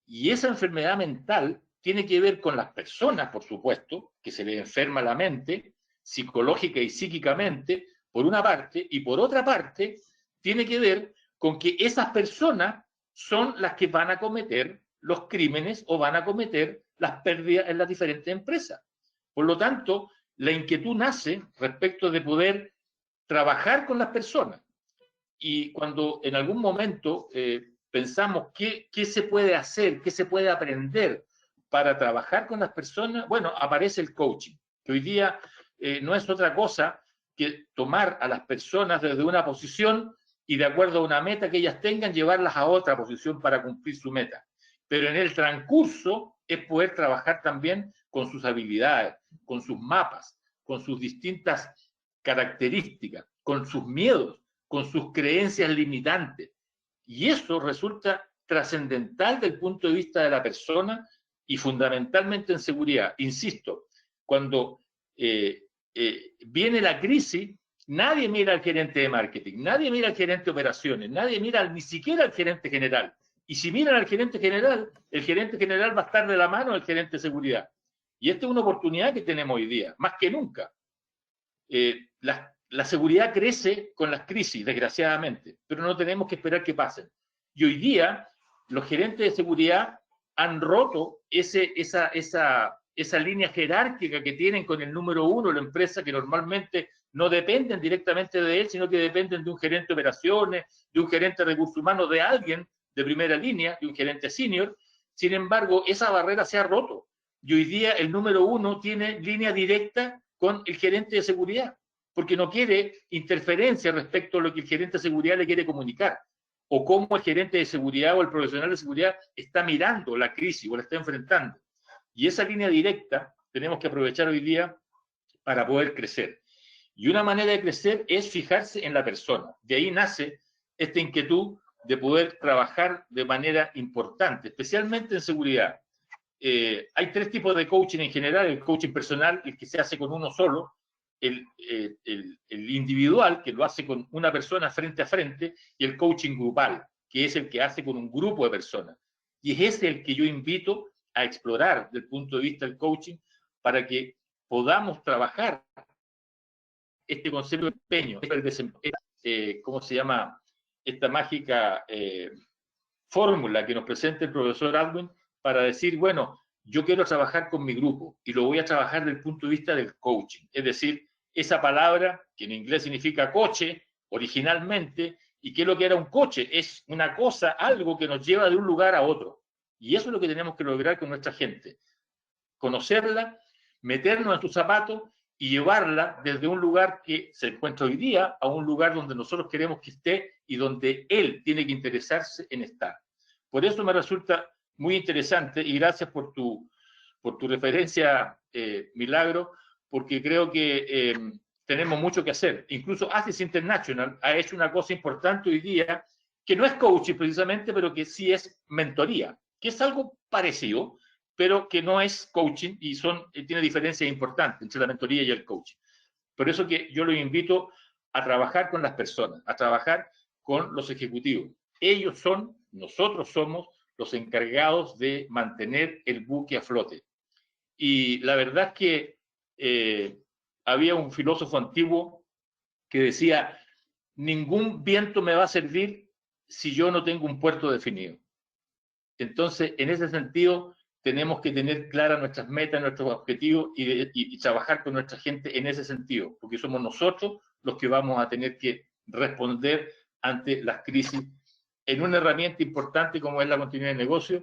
Y esa enfermedad mental tiene que ver con las personas, por supuesto, que se les enferma la mente, psicológica y psíquicamente, por una parte, y por otra parte, tiene que ver con que esas personas son las que van a cometer los crímenes o van a cometer las pérdidas en las diferentes empresas. Por lo tanto, la inquietud nace respecto de poder trabajar con las personas. Y cuando en algún momento pensamos qué se puede hacer, qué se puede aprender para trabajar con las personas, bueno, aparece el coaching, que hoy día no es otra cosa que tomar a las personas desde una posición y de acuerdo a una meta que ellas tengan, llevarlas a otra posición para cumplir su meta. Pero en el transcurso es poder trabajar también con sus habilidades, con sus mapas, con sus distintas características, con sus miedos, con sus creencias limitantes. Y eso resulta trascendental del punto de vista de la persona y fundamentalmente en seguridad. Insisto, cuando viene la crisis, nadie mira al gerente de marketing, nadie mira al gerente de operaciones, nadie mira ni siquiera al gerente general. Y si miran al gerente general, el gerente general va a estar de la mano del gerente de seguridad. Y esta es una oportunidad que tenemos hoy día, más que nunca. La seguridad crece con las crisis, desgraciadamente, pero no tenemos que esperar que pasen. Y hoy día, los gerentes de seguridad han roto esa línea jerárquica que tienen con el número uno, la empresa, que normalmente no dependen directamente de él, sino que dependen de un gerente de operaciones, de un gerente de recursos humanos, de alguien de primera línea, de un gerente senior. Sin embargo, esa barrera se ha roto. Y hoy día el número uno tiene línea directa con el gerente de seguridad, porque no quiere interferencia respecto a lo que el gerente de seguridad le quiere comunicar, o cómo el gerente de seguridad o el profesional de seguridad está mirando la crisis o la está enfrentando. Y esa línea directa tenemos que aprovechar hoy día para poder crecer. Y una manera de crecer es fijarse en la persona. De ahí nace esta inquietud de poder trabajar de manera importante, especialmente en seguridad. Hay tres tipos de coaching en general: el coaching personal, el que se hace con uno solo, el individual, que lo hace con una persona frente a frente, y el coaching grupal, que es el que hace con un grupo de personas. Y es ese el que yo invito a explorar desde el punto de vista del coaching, para que podamos trabajar este concepto de empeño, ¿cómo se llama? Esta mágica fórmula que nos presenta el profesor Aldwin para decir, bueno, yo quiero trabajar con mi grupo y lo voy a trabajar desde el punto de vista del coaching. Es decir, esa palabra que en inglés significa coche originalmente, y que es lo que era un coche, es una cosa, algo que nos lleva de un lugar a otro. Y eso es lo que tenemos que lograr con nuestra gente. Conocerla, meternos en sus zapatos y llevarla desde un lugar que se encuentra hoy día a un lugar donde nosotros queremos que esté y donde él tiene que interesarse en estar. Por eso me resulta muy interesante, y gracias por tu referencia, Milagro, porque creo que tenemos mucho que hacer. Incluso Access International ha hecho una cosa importante hoy día, que no es coaching precisamente, pero que sí es mentoría, que es algo parecido, pero que no es coaching y tiene diferencias importantes entre la mentoría y el coaching. Por eso que yo los invito a trabajar con las personas, a trabajar con los ejecutivos. Ellos son, nosotros somos los encargados de mantener el buque a flote. Y la verdad es que había un filósofo antiguo que decía, ningún viento me va a servir si yo no tengo un puerto definido. Entonces, en ese sentido, tenemos que tener claras nuestras metas, nuestros objetivos y trabajar con nuestra gente en ese sentido, porque somos nosotros los que vamos a tener que responder ante las crisis en una herramienta importante como es la continuidad de negocio.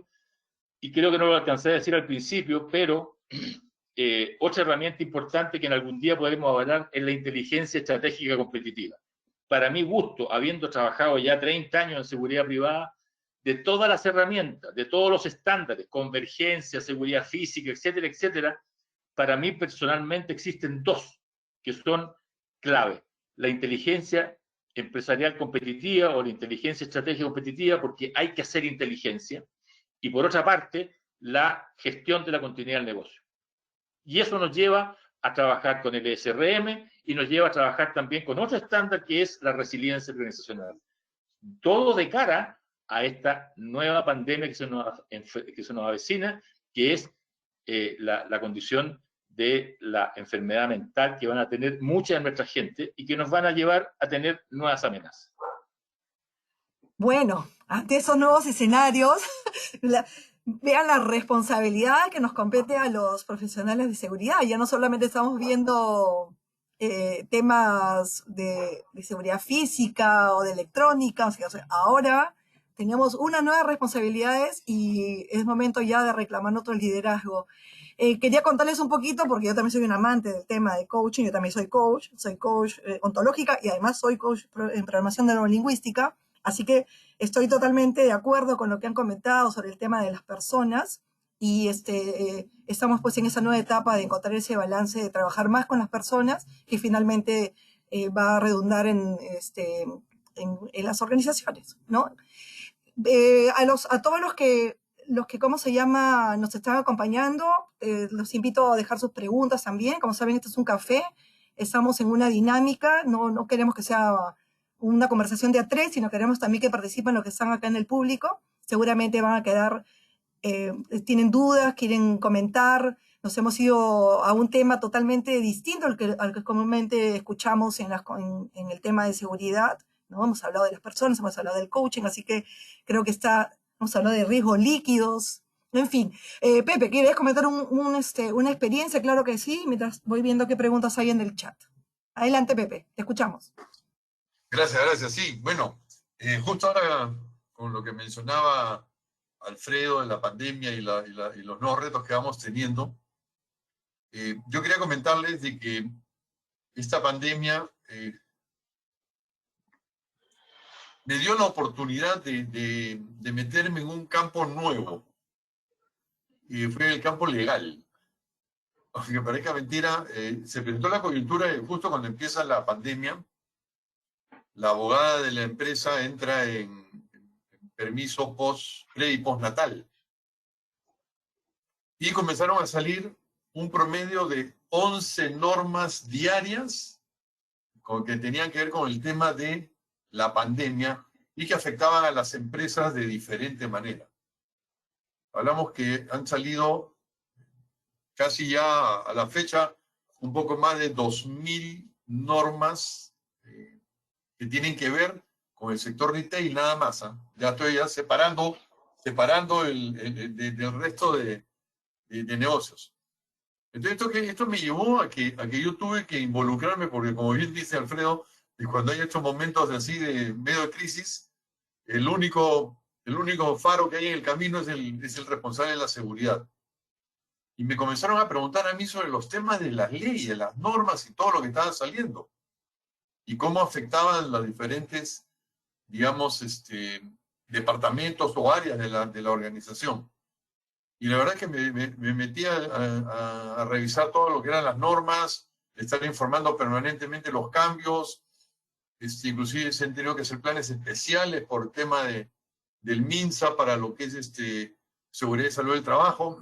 Y creo que no lo alcancé a decir al principio, pero otra herramienta importante que en algún día podemos hablar es la inteligencia estratégica competitiva. Para mi gusto, habiendo trabajado ya 30 años en seguridad privada, de todas las herramientas, de todos los estándares, convergencia, seguridad física, etcétera, etcétera, para mí personalmente existen dos que son clave. La inteligencia empresarial competitiva o la inteligencia estratégica competitiva, porque hay que hacer inteligencia, y por otra parte, la gestión de la continuidad del negocio. Y eso nos lleva a trabajar con el SRM y nos lleva a trabajar también con otro estándar que es la resiliencia organizacional. Todo de cara a esta nueva pandemia que se nos avecina, que es la condición de la enfermedad mental que van a tener mucha de nuestra gente y que nos van a llevar a tener nuevas amenazas. Bueno, ante esos nuevos escenarios, vean la responsabilidad que nos compete a los profesionales de seguridad. Ya no solamente estamos viendo temas de seguridad física o de electrónica, o sea, ahora tenemos unas nuevas responsabilidades y es momento ya de reclamar otro liderazgo. Quería contarles un poquito, porque yo también soy un amante del tema de coaching, yo también soy coach ontológica y además soy coach en programación neurolingüística, así que estoy totalmente de acuerdo con lo que han comentado sobre el tema de las personas y estamos pues en esa nueva etapa de encontrar ese balance de trabajar más con las personas que finalmente va a redundar en las organizaciones, ¿no? A todos los que ¿cómo se llama?, nos están acompañando, los invito a dejar sus preguntas también. Como saben, este es un café, estamos en una dinámica, no queremos que sea una conversación de a tres, sino queremos también que participen los que están acá en el público. Seguramente van a quedar, tienen dudas, quieren comentar. Nos hemos ido a un tema totalmente distinto al que comúnmente escuchamos en el tema de seguridad, ¿no? Hemos hablado de las personas, hemos hablado del coaching, así que creo que hemos hablado de riesgos líquidos, en fin. Pepe, ¿quieres comentar una experiencia? Claro que sí, mientras voy viendo qué preguntas hay en el chat. Adelante, Pepe, te escuchamos. Gracias. Sí, bueno, justo ahora con lo que mencionaba Alfredo de la pandemia y los nuevos retos que vamos teniendo, yo quería comentarles de que esta pandemia me dio la oportunidad de meterme en un campo nuevo, y fue el campo legal. Aunque parezca mentira, se presentó la coyuntura justo cuando empieza la pandemia. La abogada de la empresa entra en permiso pre y postnatal. Y comenzaron a salir un promedio de 11 normas diarias que tenían que ver con el tema de la pandemia y que afectaban a las empresas de diferente manera. Hablamos que han salido casi ya a la fecha un poco más de 2.000 normas que tienen que ver con el sector retail nada más. Ya estoy separando del resto de negocios. Entonces esto me llevó a que yo tuve que involucrarme, porque como bien dice Alfredo, y cuando hay estos momentos así de medio de crisis, el único faro que hay en el camino es el responsable de la seguridad. Y me comenzaron a preguntar a mí sobre los temas de las leyes, las normas y todo lo que estaba saliendo. Y cómo afectaban las diferentes, digamos, departamentos o áreas de la organización. Y la verdad es que me metí a revisar todo lo que eran las normas, estar informando permanentemente los cambios, inclusive se enteró que hacer planes especiales por el tema del MINSA para lo que es seguridad y salud del trabajo.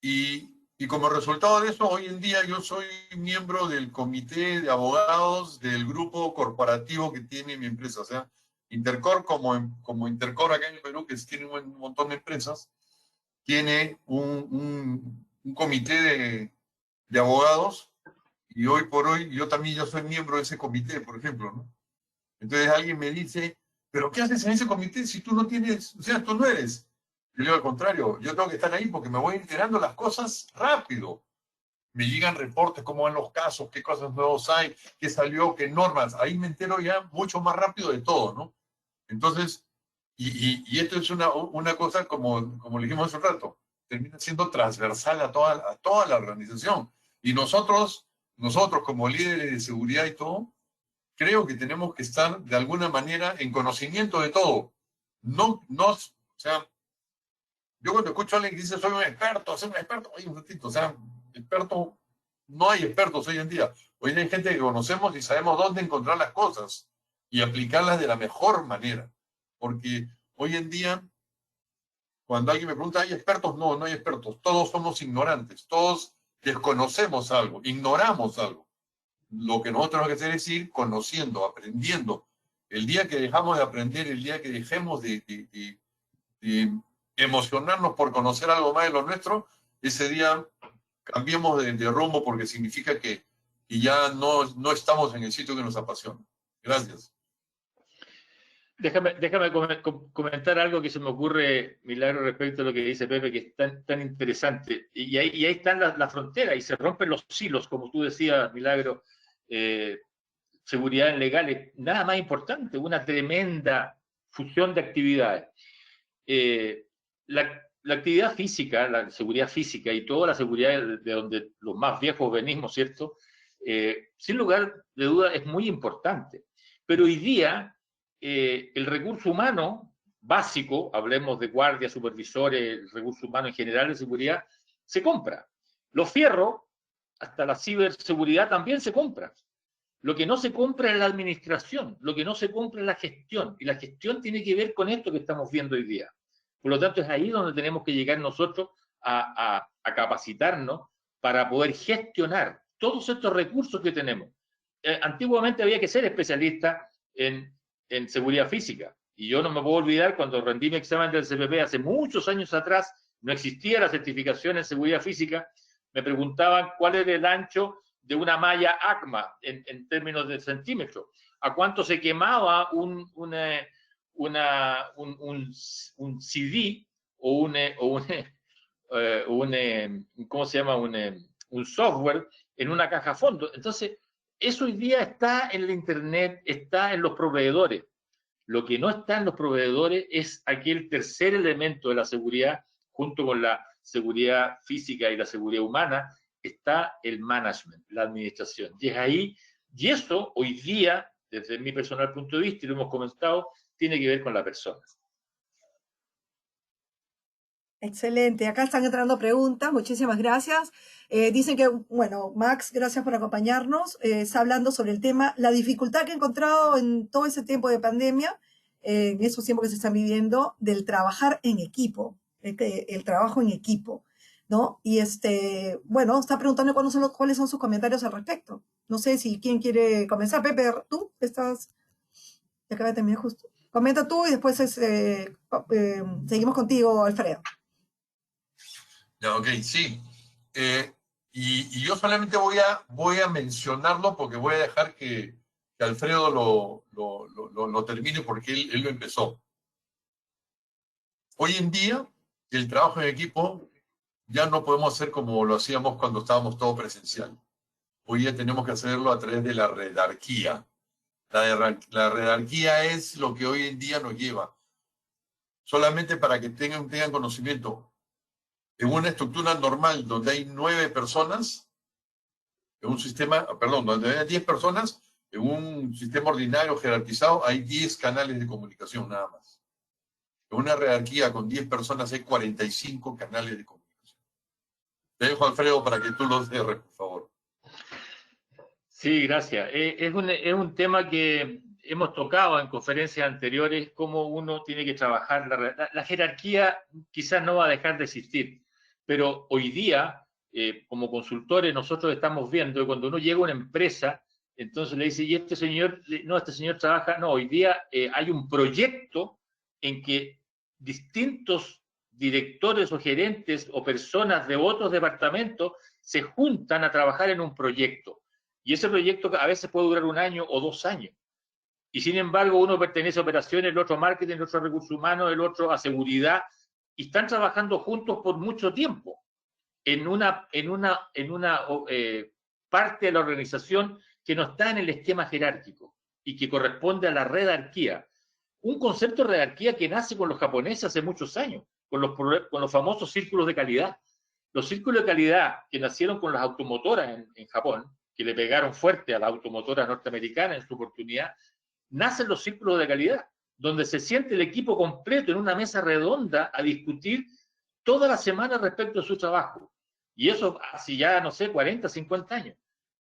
Y como resultado de eso, hoy en día yo soy miembro del comité de abogados del grupo corporativo que tiene mi empresa. O sea, Intercor, como Intercor acá en el Perú, que tiene un montón de empresas, tiene un comité de abogados, y hoy por hoy yo también ya soy miembro de ese comité, por ejemplo, ¿no? Entonces alguien me dice, ¿pero qué haces en ese comité si tú no tienes, o sea, tú no eres? Yo digo al contrario, yo tengo que estar ahí porque me voy enterando las cosas rápido. Me llegan reportes, cómo van los casos, qué cosas nuevos hay, qué salió, qué normas. Ahí me entero ya mucho más rápido de todo, ¿no? Entonces, y esto es una cosa, como le dijimos hace un rato, termina siendo transversal a toda la organización. Y nosotros como líderes de seguridad y todo, creo que tenemos que estar de alguna manera en conocimiento de todo. O sea, yo cuando escucho a alguien que dice soy un experto, oye, un ratito, o sea, experto, no hay expertos hoy en día. Hoy hay gente que conocemos y sabemos dónde encontrar las cosas y aplicarlas de la mejor manera. Porque hoy en día, cuando alguien me pregunta, ¿hay expertos? No, no hay expertos. Todos somos ignorantes, todos desconocemos algo, ignoramos algo. Lo que nosotros tenemos que hacer es ir conociendo, aprendiendo. El día que dejamos de aprender, el día que dejemos de emocionarnos por conocer algo más de lo nuestro, ese día cambiemos de rumbo porque significa que ya no estamos en el sitio que nos apasiona. Gracias. Déjame comentar algo que se me ocurre, Milagro, respecto a lo que dice Pepe, que es tan interesante. Y ahí están las fronteras y se rompen los silos, como tú decías, Milagro. Seguridad legales, nada más importante, una tremenda fusión de actividades. La actividad física, la seguridad física y toda la seguridad de donde los más viejos venimos, ¿cierto? Sin lugar de duda es muy importante. Pero hoy día el recurso humano básico, hablemos de guardias, supervisores, el recurso humano en general de seguridad, se compra. Los fierros, hasta la ciberseguridad también se compra. Lo que no se compra es la administración, lo que no se compra es la gestión, y la gestión tiene que ver con esto que estamos viendo hoy día. Por lo tanto, es ahí donde tenemos que llegar nosotros a capacitarnos para poder gestionar todos estos recursos que tenemos. Antiguamente había que ser especialista en seguridad física, y yo no me puedo olvidar cuando rendí mi examen del CPP hace muchos años atrás, no existía la certificación en seguridad física, me preguntaban cuál era el ancho de una malla ACMA en términos de centímetros, a cuánto se quemaba un CD o ¿cómo se llama? Un software en una caja a fondo. Entonces, eso hoy día está en el Internet, está en los proveedores. Lo que no está en los proveedores es aquel tercer elemento de la seguridad, junto con la seguridad física y la seguridad humana, está el management, la administración. Y es ahí, y eso hoy día, desde mi personal punto de vista, y lo hemos comentado, tiene que ver con la persona. Excelente. Acá están entrando preguntas. Muchísimas gracias. Dicen que, bueno, Max, gracias por acompañarnos. Está hablando sobre el tema, la dificultad que he encontrado en todo ese tiempo de pandemia, en esos tiempos que se están viviendo, del trabajar en equipo, el trabajo en equipo, ¿no? Y bueno, está preguntando cuáles son sus comentarios al respecto. No sé si quién quiere comenzar. Pepe, tú estás, te acaba de terminar justo. Comenta tú y después seguimos contigo, Alfredo. Ya, ok, sí. Y yo solamente voy a mencionarlo porque voy a dejar que Alfredo lo termine porque él lo empezó. Hoy en día, el trabajo en equipo ya no podemos hacer como lo hacíamos cuando estábamos todo presencial. Hoy día tenemos que hacerlo a través de la redarquía. La redarquía es lo que hoy en día nos lleva. Solamente para que tengan conocimiento, en una estructura normal donde hay 9 personas, en un sistema, perdón, donde hay 10 personas, en un sistema ordinario jerarquizado hay 10 canales de comunicación nada más. En una jerarquía con 10 personas hay 45 canales de comunicación. Te dejo, Alfredo, para que tú los cierres, por favor. Sí, gracias. Es un tema que hemos tocado en conferencias anteriores, cómo uno tiene que trabajar. La jerarquía quizás no va a dejar de existir, pero hoy día, como consultores, nosotros estamos viendo que cuando uno llega a una empresa, entonces le dice, y este señor trabaja, no, hoy día hay un proyecto en que distintos directores o gerentes o personas de otros departamentos se juntan a trabajar en un proyecto. Y ese proyecto a veces puede durar 1 año o 2 años. Y sin embargo, uno pertenece a operaciones, el otro a marketing, el otro a recursos humanos, el otro a seguridad, y están trabajando juntos por mucho tiempo en una parte de la organización que no está en el esquema jerárquico y que corresponde a la redarquía. Un concepto de redarquía que nace con los japoneses hace muchos años. con los famosos círculos de calidad. Los círculos de calidad que nacieron con las automotoras en Japón, que le pegaron fuerte a las automotoras norteamericanas en su oportunidad, nacen los círculos de calidad, donde se siente el equipo completo en una mesa redonda a discutir toda la semana respecto a su trabajo. Y eso hace ya, no sé, 40, 50 años.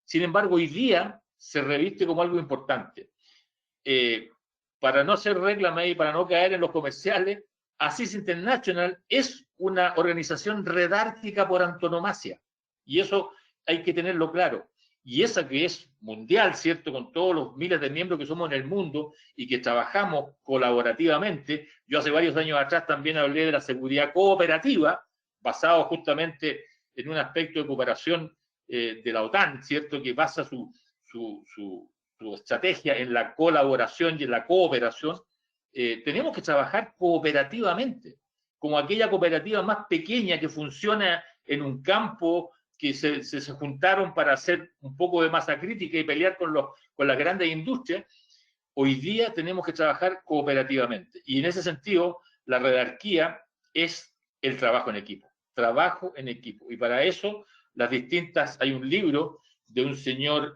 Sin embargo, hoy día se reviste como algo importante. Para no hacer reclame y para no caer en los comerciales, ASIS International es una organización redárquica por antonomasia. Y eso hay que tenerlo claro. Y esa que es mundial, ¿cierto? Con todos los miles de miembros que somos en el mundo y que trabajamos colaborativamente. Yo hace varios años atrás también hablé de la seguridad cooperativa, basado justamente en un aspecto de cooperación de la OTAN, ¿cierto? Que basa su estrategia en la colaboración y en la cooperación. Tenemos que trabajar cooperativamente, como aquella cooperativa más pequeña que funciona en un campo, que se juntaron para hacer un poco de masa crítica y pelear con las grandes industrias. Hoy día tenemos que trabajar cooperativamente. Y en ese sentido, la redarquía es el trabajo en equipo. Trabajo en equipo. Y para eso, hay un libro de un señor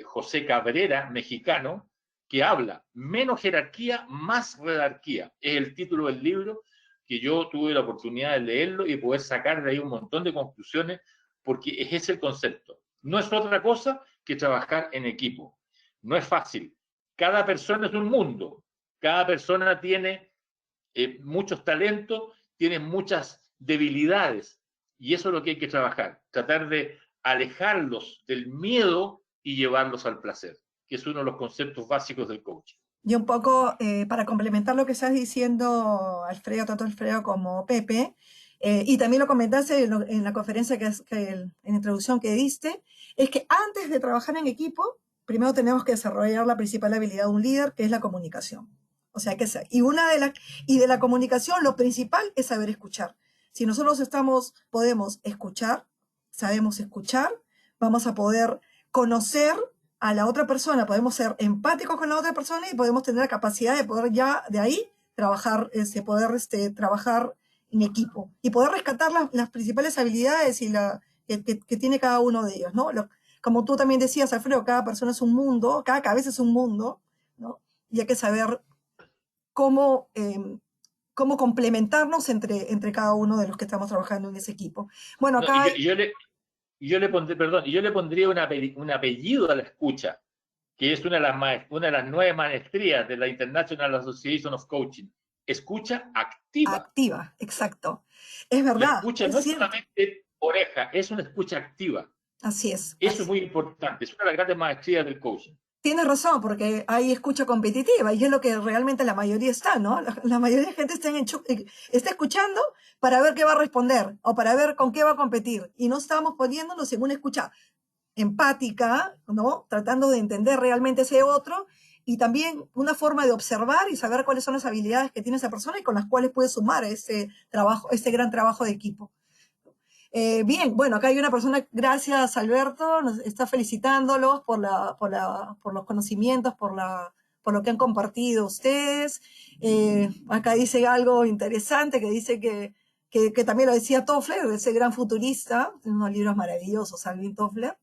José Cabrera, mexicano, que habla menos jerarquía, más redarquía. Es el título del libro, que yo tuve la oportunidad de leerlo y poder sacar de ahí un montón de conclusiones, porque ese es el concepto. No es otra cosa que trabajar en equipo. No es fácil. Cada persona es un mundo. Cada persona tiene muchos talentos, tiene muchas debilidades. Y eso es lo que hay que trabajar. Tratar de alejarlos del miedo y llevarlos al placer, que es uno de los conceptos básicos del coaching. Y un poco para complementar lo que estás diciendo, Alfredo, tanto Alfredo como Pepe, y también lo comentaste en la conferencia en la introducción que diste, es que antes de trabajar en equipo, primero tenemos que desarrollar la principal habilidad de un líder, que es la comunicación. O sea, de la comunicación, lo principal es saber escuchar. Si nosotros podemos escuchar, sabemos escuchar, vamos a poder conocer a la otra persona, podemos ser empáticos con la otra persona y podemos tener la capacidad de poder ya de ahí trabajar, trabajar en equipo y poder rescatar las principales habilidades que tiene cada uno de ellos, ¿no? Como tú también decías, Alfredo, cada persona es un mundo, cada cabeza es un mundo, ¿no? Y hay que saber cómo complementarnos entre cada uno de los que estamos trabajando en ese equipo. Bueno, acá... Yo le pondría un apellido a la escucha, que es una de las 9 maestrías de la International Association of Coaching. Escucha activa. Activa, exacto. Es verdad. La escucha no es solamente oreja, es una escucha activa. Así es. Eso es muy importante. Es una de las grandes maestrías del coaching. Tienes razón, porque hay escucha competitiva y es lo que realmente la mayoría está, ¿no? La mayoría de gente está escuchando para ver qué va a responder o para ver con qué va a competir y no estamos poniéndonos en una escucha empática, ¿no? Tratando de entender realmente ese otro y también una forma de observar y saber cuáles son las habilidades que tiene esa persona y con las cuales puede sumar ese gran trabajo de equipo. Bien, bueno, acá hay una persona, gracias Alberto, nos está felicitándolos por los conocimientos, por lo que han compartido ustedes. Acá dice algo interesante, que dice que también lo decía Toffler, ese gran futurista, tiene unos libros maravillosos, Alvin Toffler.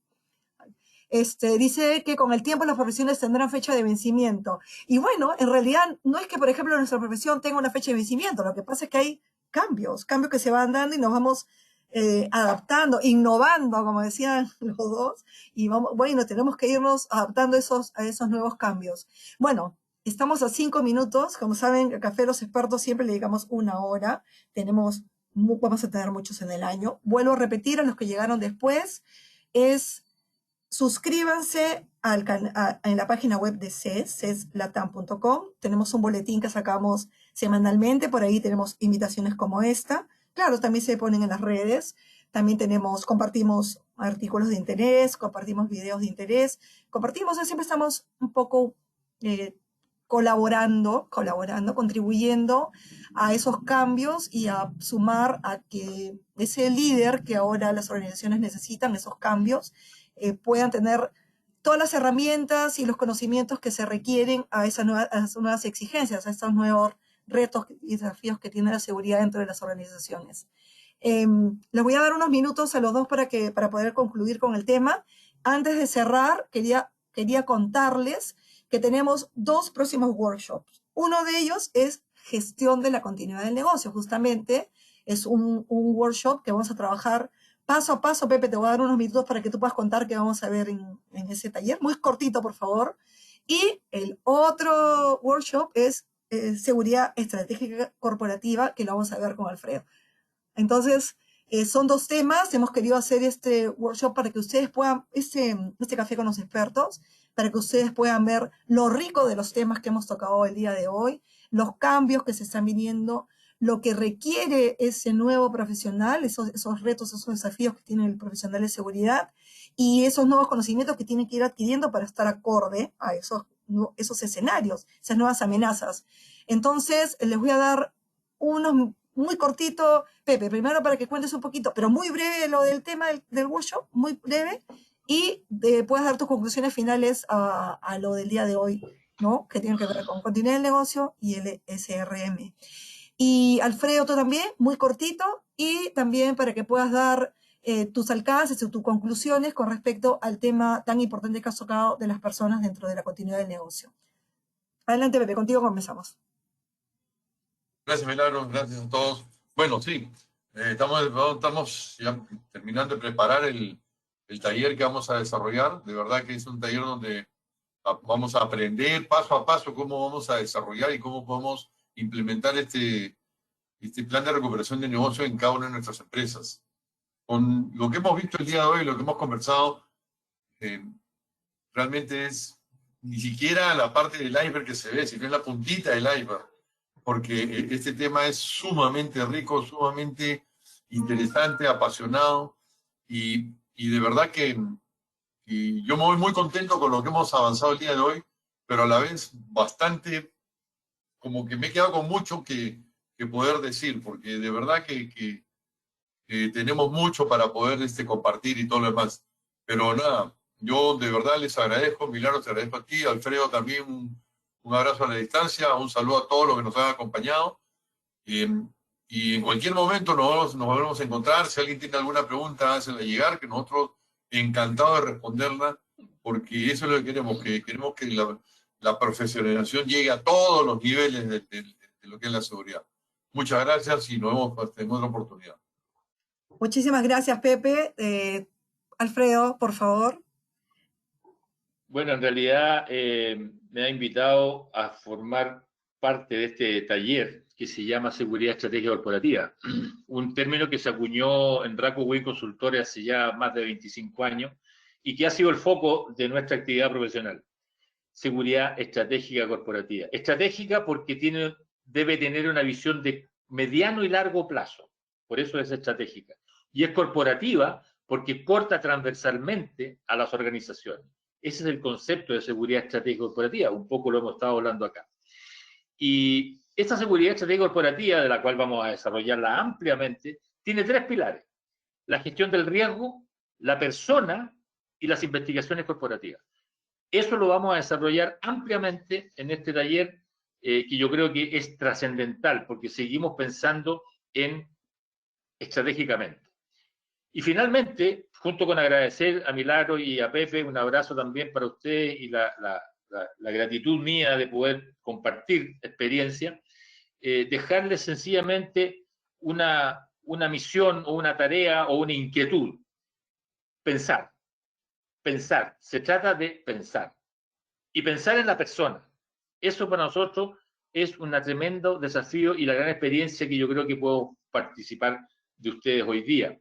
Dice que con el tiempo las profesiones tendrán fecha de vencimiento. Y bueno, en realidad no es que, por ejemplo, nuestra profesión tenga una fecha de vencimiento, lo que pasa es que hay cambios que se van dando y nos vamos adaptando, innovando, como decían los dos, y tenemos que irnos adaptando a esos nuevos cambios. Bueno, estamos a 5 minutos, como saben, a Café Los Expertos siempre le dedicamos 1 hora, vamos a tener muchos en el año. Vuelvo a repetir a los que llegaron después, suscríbanse en la página web de CES, ceslatam.com, tenemos un boletín que sacamos semanalmente, por ahí tenemos invitaciones como esta. Claro, también se ponen en las redes, también compartimos artículos de interés, compartimos videos de interés, siempre estamos un poco colaborando, contribuyendo a esos cambios y a sumar a que ese líder que ahora las organizaciones necesitan, esos cambios, puedan tener todas las herramientas y los conocimientos que se requieren a esas nuevas exigencias, a estos nuevos retos y desafíos que tiene la seguridad dentro de las organizaciones. Les voy a dar unos minutos a los dos para poder concluir con el tema. Antes de cerrar, quería contarles que tenemos 2 próximos workshops. Uno de ellos es gestión de la continuidad del negocio. Justamente es un workshop que vamos a trabajar paso a paso. Pepe, te voy a dar unos minutos para que tú puedas contar qué vamos a ver en ese taller. Muy cortito, por favor. Y el otro workshop es seguridad estratégica corporativa, que lo vamos a ver con Alfredo. Entonces, son 2 temas. Hemos querido hacer este workshop para que ustedes puedan, este café con los expertos, para que ustedes puedan ver lo rico de los temas que hemos tocado el día de hoy, los cambios que se están viniendo, lo que requiere ese nuevo profesional, esos retos, esos desafíos que tiene el profesional de seguridad y esos nuevos conocimientos que tiene que ir adquiriendo para estar acorde a esos escenarios, esas nuevas amenazas. Entonces, les voy a dar unos muy cortito, Pepe, primero para que cuentes un poquito, pero muy breve lo del tema del workshop, muy breve, y puedas dar tus conclusiones finales a lo del día de hoy, ¿no? Que tienen que ver con continuidad del negocio y el SRM. Y Alfredo, tú también, muy cortito, y también para que puedas dar tus alcances o tus conclusiones con respecto al tema tan importante que has tocado de las personas dentro de la continuidad del negocio. Adelante, Pepe, contigo comenzamos. Gracias, Milagros, gracias a todos. Bueno, sí, estamos ya terminando de preparar el taller que vamos a desarrollar. De verdad que es un taller donde vamos a aprender paso a paso cómo vamos a desarrollar y cómo podemos implementar este plan de recuperación de negocio en cada una de nuestras empresas. Con lo que hemos visto el día de hoy, lo que hemos conversado, realmente es ni siquiera la parte del iceberg que se ve, sino es la puntita del iceberg, porque este tema es sumamente rico, sumamente interesante, apasionado, y de verdad que yo me voy muy contento con lo que hemos avanzado el día de hoy, pero a la vez bastante, como que me he quedado con mucho que poder decir, porque de verdad que tenemos mucho para poder compartir y todo lo demás. Pero nada, yo de verdad les agradezco, Milagros, te agradezco a ti, Alfredo también, un abrazo a la distancia, un saludo a todos los que nos han acompañado. Y en cualquier momento nos volvemos a encontrar. Si alguien tiene alguna pregunta, hácela llegar, que nosotros encantados de responderla, porque eso es lo que queremos que la profesionalización llegue a todos los niveles de lo que es la seguridad. Muchas gracias y nos vemos en otra oportunidad. Muchísimas gracias, Pepe. Alfredo, por favor. Bueno, en realidad me ha invitado a formar parte de este taller que se llama Seguridad Estratégica Corporativa, un término que se acuñó en Raco Win Consultores hace ya más de 25 años y que ha sido el foco de nuestra actividad profesional. Seguridad Estratégica Corporativa. Estratégica porque debe tener una visión de mediano y largo plazo, por eso es estratégica. Y es corporativa porque corta transversalmente a las organizaciones. Ese es el concepto de seguridad estratégica corporativa, un poco lo hemos estado hablando acá. Y esta seguridad estratégica corporativa, de la cual vamos a desarrollarla ampliamente, tiene 3 pilares: la gestión del riesgo, la persona y las investigaciones corporativas. Eso lo vamos a desarrollar ampliamente en este taller, que yo creo que es trascendental, porque seguimos pensando estratégicamente. Y finalmente, junto con agradecer a Milagro y a Pepe, un abrazo también para ustedes y la gratitud mía de poder compartir experiencia, dejarles sencillamente una misión o una tarea o una inquietud. Pensar. Se trata de pensar. Y pensar en la persona. Eso para nosotros es un tremendo desafío y la gran experiencia que yo creo que puedo participar de ustedes hoy día.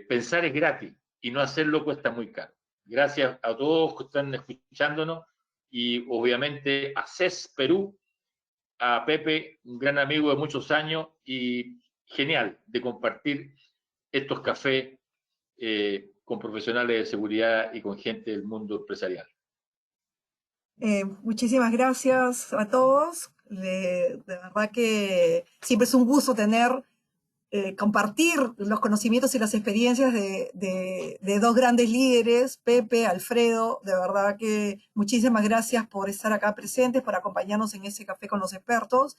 Pensar es gratis y no hacerlo cuesta muy caro. Gracias a todos que están escuchándonos y obviamente a CES Perú, a Pepe, un gran amigo de muchos años y genial de compartir estos cafés con profesionales de seguridad y con gente del mundo empresarial. Muchísimas gracias a todos. De verdad que siempre es un gusto compartir los conocimientos y las experiencias de 2 grandes líderes, Pepe, Alfredo. De verdad que muchísimas gracias por estar acá presentes, por acompañarnos en este café con los expertos.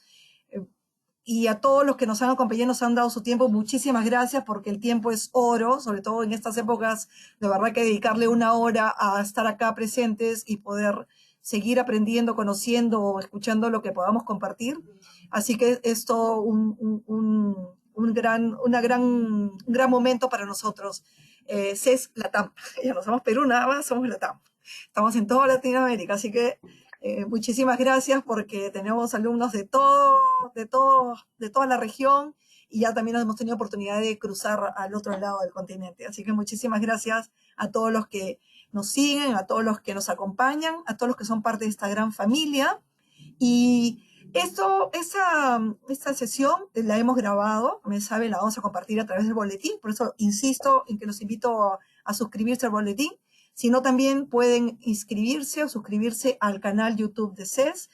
Y a todos los que nos han acompañado, nos han dado su tiempo, muchísimas gracias, porque el tiempo es oro, sobre todo en estas épocas, de verdad que dedicarle una hora a estar acá presentes y poder seguir aprendiendo, conociendo o escuchando lo que podamos compartir. Así que es todo un gran momento para nosotros. CES Latam, ya no somos Perú nada más, somos Latam. Estamos en toda Latinoamérica, así que muchísimas gracias, porque tenemos alumnos de toda la región, y ya también hemos tenido oportunidad de cruzar al otro lado del continente. Así que muchísimas gracias a todos los que nos siguen, a todos los que nos acompañan, a todos los que son parte de esta gran familia. Y esta sesión la hemos grabado, me sabe, la vamos a compartir a través del boletín, por eso insisto en que los invito a suscribirse al boletín, sino también pueden inscribirse o suscribirse al canal YouTube de CES.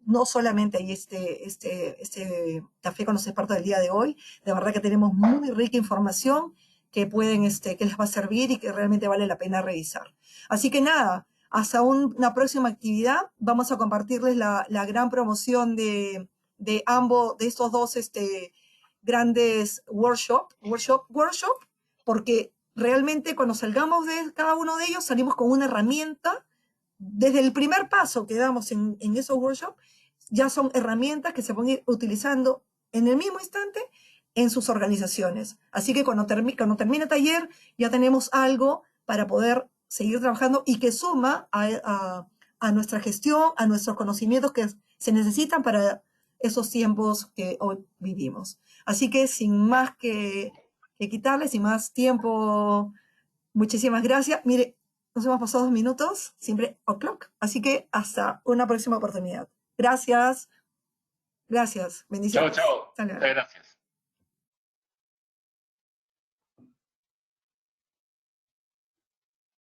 No solamente hay este café con los expertos del día de hoy, de verdad que tenemos muy rica información que que les va a servir y que realmente vale la pena revisar. Así que nada, hasta una próxima actividad. Vamos a compartirles la gran promoción de estos dos grandes workshop, porque realmente cuando salgamos de cada uno de ellos salimos con una herramienta. Desde el primer paso que damos en esos workshops, ya son herramientas que se pueden ir utilizando en el mismo instante en sus organizaciones. Así que cuando termine el taller, ya tenemos algo para poder seguir trabajando y que suma a nuestra gestión, a nuestros conocimientos que se necesitan para esos tiempos que hoy vivimos. Así que sin más que quitarles, sin más tiempo, muchísimas gracias. Mire, nos hemos pasado 2 minutos, siempre o'clock, así que hasta una próxima oportunidad. Gracias. Gracias. Bendiciones. Chao, chao. Muchas gracias.